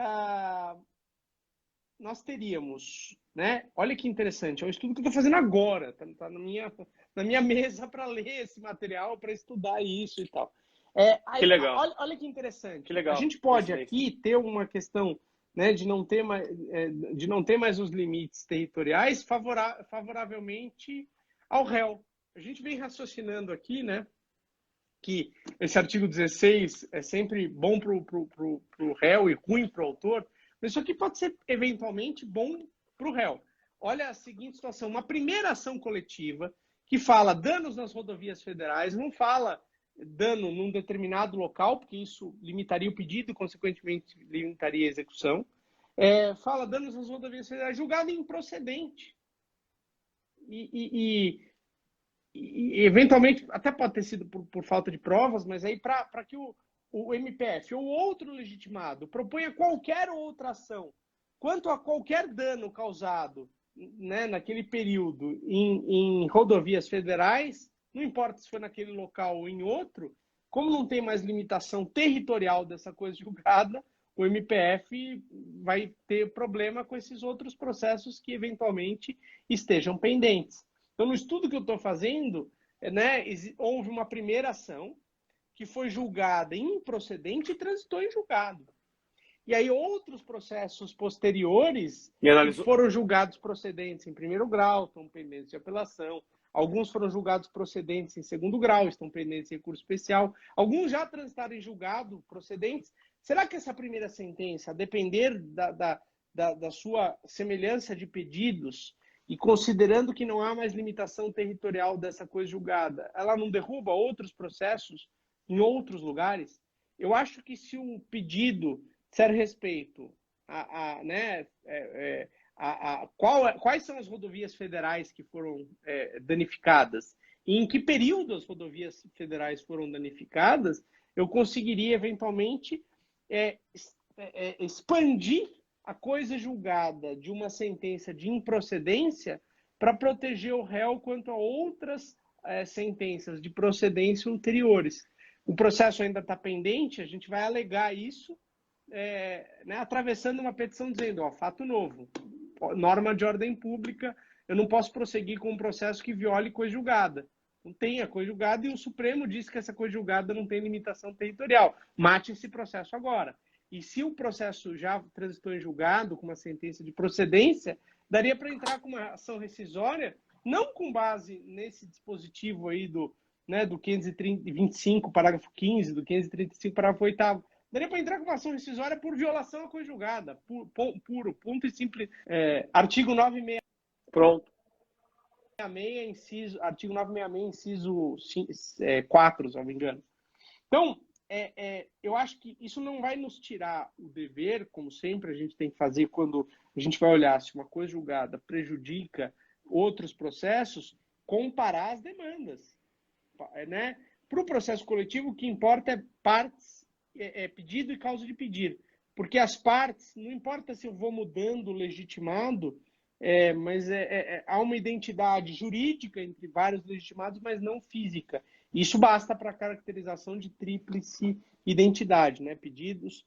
nós teríamos, né? Olha que interessante, é um estudo que eu estou fazendo agora, está na minha mesa para ler esse material, para estudar isso e tal. Que legal. Olha que interessante. Que legal. A gente pode aqui ter uma questão, né, de não ter mais os limites territoriais favoravelmente ao réu. A gente vem raciocinando aqui, né, que esse artigo 16 é sempre bom para o réu e ruim para o autor, mas isso aqui pode ser eventualmente bom para o réu. Olha a seguinte situação: uma primeira ação coletiva que fala danos nas rodovias federais, não fala dano num determinado local, porque isso limitaria o pedido e, consequentemente, limitaria a execução. Fala danos nas rodovias federais, julgado improcedente. E eventualmente, até pode ter sido por falta de provas, mas aí para que o MPF ou outro legitimado proponha qualquer outra ação quanto a qualquer dano causado, né, naquele período em rodovias federais, não importa se foi naquele local ou em outro, como não tem mais limitação territorial dessa coisa julgada, o MPF vai ter problema com esses outros processos que eventualmente estejam pendentes. Então, no estudo que eu estou fazendo, né, houve uma primeira ação que foi julgada improcedente e transitou em julgado. E aí outros processos posteriores foram julgados procedentes em primeiro grau, estão pendentes de apelação. Alguns foram julgados procedentes em segundo grau, estão pendentes de recurso especial. Alguns já transitaram em julgado procedentes. Será que essa primeira sentença, a depender da sua semelhança de pedidos e considerando que não há mais limitação territorial dessa coisa julgada, ela não derruba outros processos em outros lugares? Eu acho que se um pedido disser respeito quais são as rodovias federais que foram danificadas e em que período as rodovias federais foram danificadas, eu conseguiria eventualmente expandir a coisa julgada de uma sentença de improcedência para proteger o réu quanto a outras sentenças de procedência ulteriores. O processo ainda está pendente, a gente vai alegar isso, atravessando uma petição dizendo, fato novo, norma de ordem pública, eu não posso prosseguir com um processo que viole coisa julgada. Não tem a coisa julgada e o Supremo disse que essa coisa julgada não tem limitação territorial. Mate esse processo agora. E se o processo já transitou em julgado, com uma sentença de procedência, daria para entrar com uma ação rescisória, não com base nesse dispositivo aí do 525, parágrafo 15, do 535, parágrafo 8º. Daria para entrar com uma ação rescisória por violação à coisa julgada. Puro, ponto e simples. Artigo 966. Pronto. Artigo 966, inciso 4, se não me engano. Então, eu acho que isso não vai nos tirar o dever, como sempre a gente tem que fazer quando a gente vai olhar se uma coisa julgada prejudica outros processos, comparar as demandas. Né? Para o processo coletivo, o que importa é partes, pedido e causa de pedir. Porque as partes, não importa se eu vou mudando o legitimado, mas há uma identidade jurídica entre vários legitimados, mas não física. Isso basta para a caracterização de tríplice identidade, né? Pedidos,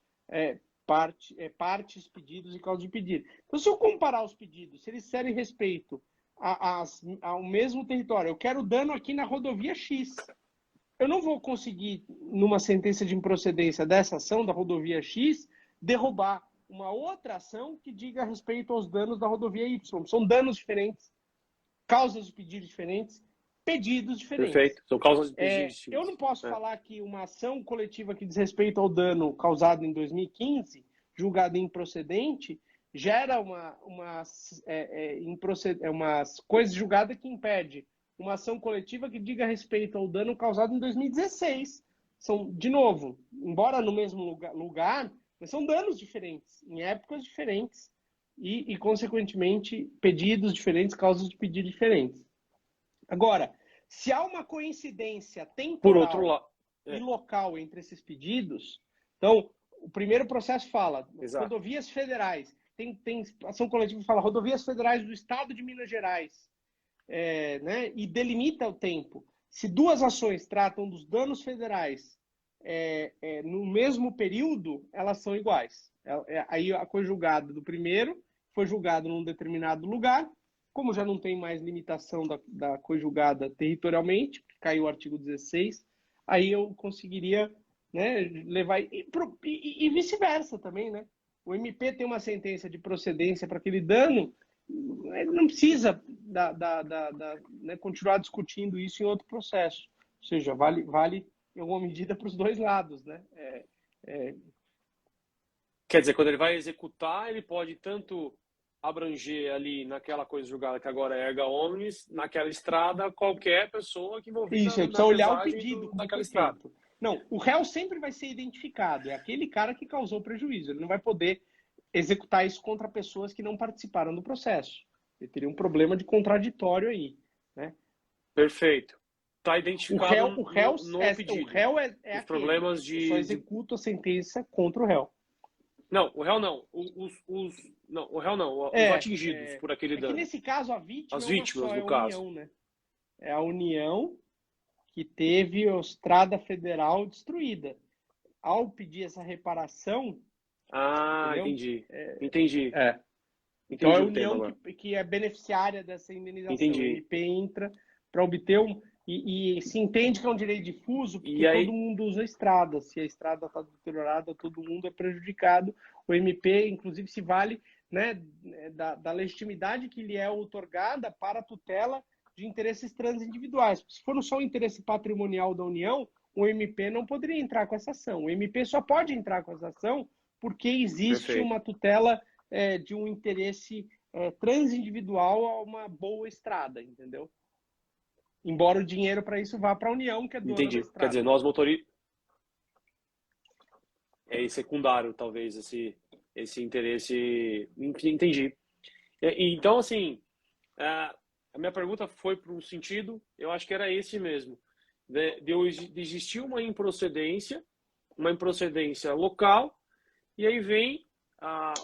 partes, pedidos e causa de pedir. Então, se eu comparar os pedidos, se eles disserem respeito ao mesmo território, eu quero dano aqui na rodovia X, eu não vou conseguir, numa sentença de improcedência dessa ação da rodovia X, derrubar uma outra ação que diga respeito aos danos da rodovia Y. São danos diferentes, causas de pedido diferentes, pedidos diferentes. Perfeito. São causas de pedido distintas. Eu não posso falar que uma ação coletiva que diz respeito ao dano causado em 2015, julgada improcedente, gera uma coisa julgada que impede uma ação coletiva que diga respeito ao dano causado em 2016. São, de novo, embora no mesmo lugar, mas são danos diferentes, em épocas diferentes e, consequentemente, pedidos diferentes, causas de pedido diferentes. Agora, se há uma coincidência temporal e local entre esses pedidos, então, o primeiro processo fala, rodovias federais, tem ação coletiva que fala rodovias federais do Estado de Minas Gerais, né, e delimita o tempo. Se duas ações tratam dos danos federais no mesmo período, elas são iguais. Aí a coisa julgada do primeiro foi julgado num determinado lugar, como já não tem mais limitação da coisa julgada territorialmente, caiu o artigo 16, aí eu conseguiria, né, levar... E vice-versa também, né? O MP tem uma sentença de procedência para aquele dano, ele não precisa né, continuar discutindo isso em outro processo. Ou seja, vale em alguma medida para os dois lados, né? Quer dizer, quando ele vai executar, ele pode tanto abranger ali naquela coisa julgada que agora é erga omnes, naquela estrada, qualquer pessoa que envolvida isso, ele precisa olhar o pedido daquela estrada. Não, o réu sempre vai ser identificado, é aquele cara que causou o prejuízo, ele não vai poder executar isso contra pessoas que não participaram do processo. Ele teria um problema de contraditório aí, né? Perfeito. Está identificado no pedido. O réu os problemas de... só executa a sentença contra o réu. Não, o réu não. O réu não. Os atingidos por aquele dano. Que nesse caso, a vítima as vítimas, no a caso. União, né? É a União que teve a estrada federal destruída. Ao pedir essa reparação... entendi. Entendi. Então, é a União que é beneficiária dessa indenização. Entendi. O MP entra para obter e se entende que é um direito difuso, porque todo mundo usa a estrada. Se a estrada está deteriorada, todo mundo é prejudicado. O MP, inclusive, se vale, né, da legitimidade que lhe é outorgada para a tutela de interesses transindividuais. Se for só o interesse patrimonial da União, o MP não poderia entrar com essa ação. O MP só pode entrar com essa ação porque existe uma tutela de um interesse transindividual a uma boa estrada, entendeu? Embora o dinheiro para isso vá para a União, que é dona da estrada. Quer dizer, nós motoristas... secundário, talvez, esse interesse... Entendi. Então, assim, a minha pergunta foi para um sentido, eu acho que era esse mesmo, de existir uma improcedência local, e aí vem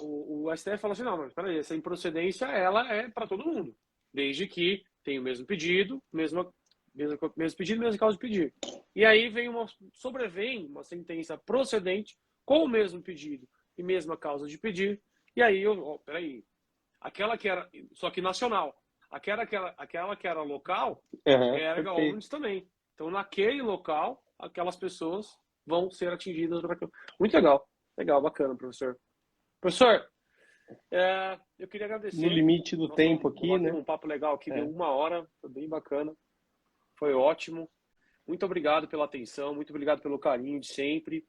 o STF fala assim, não, mas peraí, essa improcedência, ela é para todo mundo, desde que tem o mesmo pedido, mesmo pedido, mesma causa de pedir. E aí sobrevém uma sentença procedente com o mesmo pedido e mesma causa de pedir, e aí, peraí, aquela que era, só que nacional, aquela que era local, Uhum, era perfeito. onde também. Então, naquele local, aquelas pessoas vão ser atingidas por aquilo. Muito legal. Legal, bacana, professor. Professor, eu queria No agradecer. limite do Nós tempo aqui, batemos né? um papo legal aqui, deu É. 1 hora, foi bem bacana. Foi ótimo. Muito obrigado pela atenção, muito obrigado pelo carinho de sempre.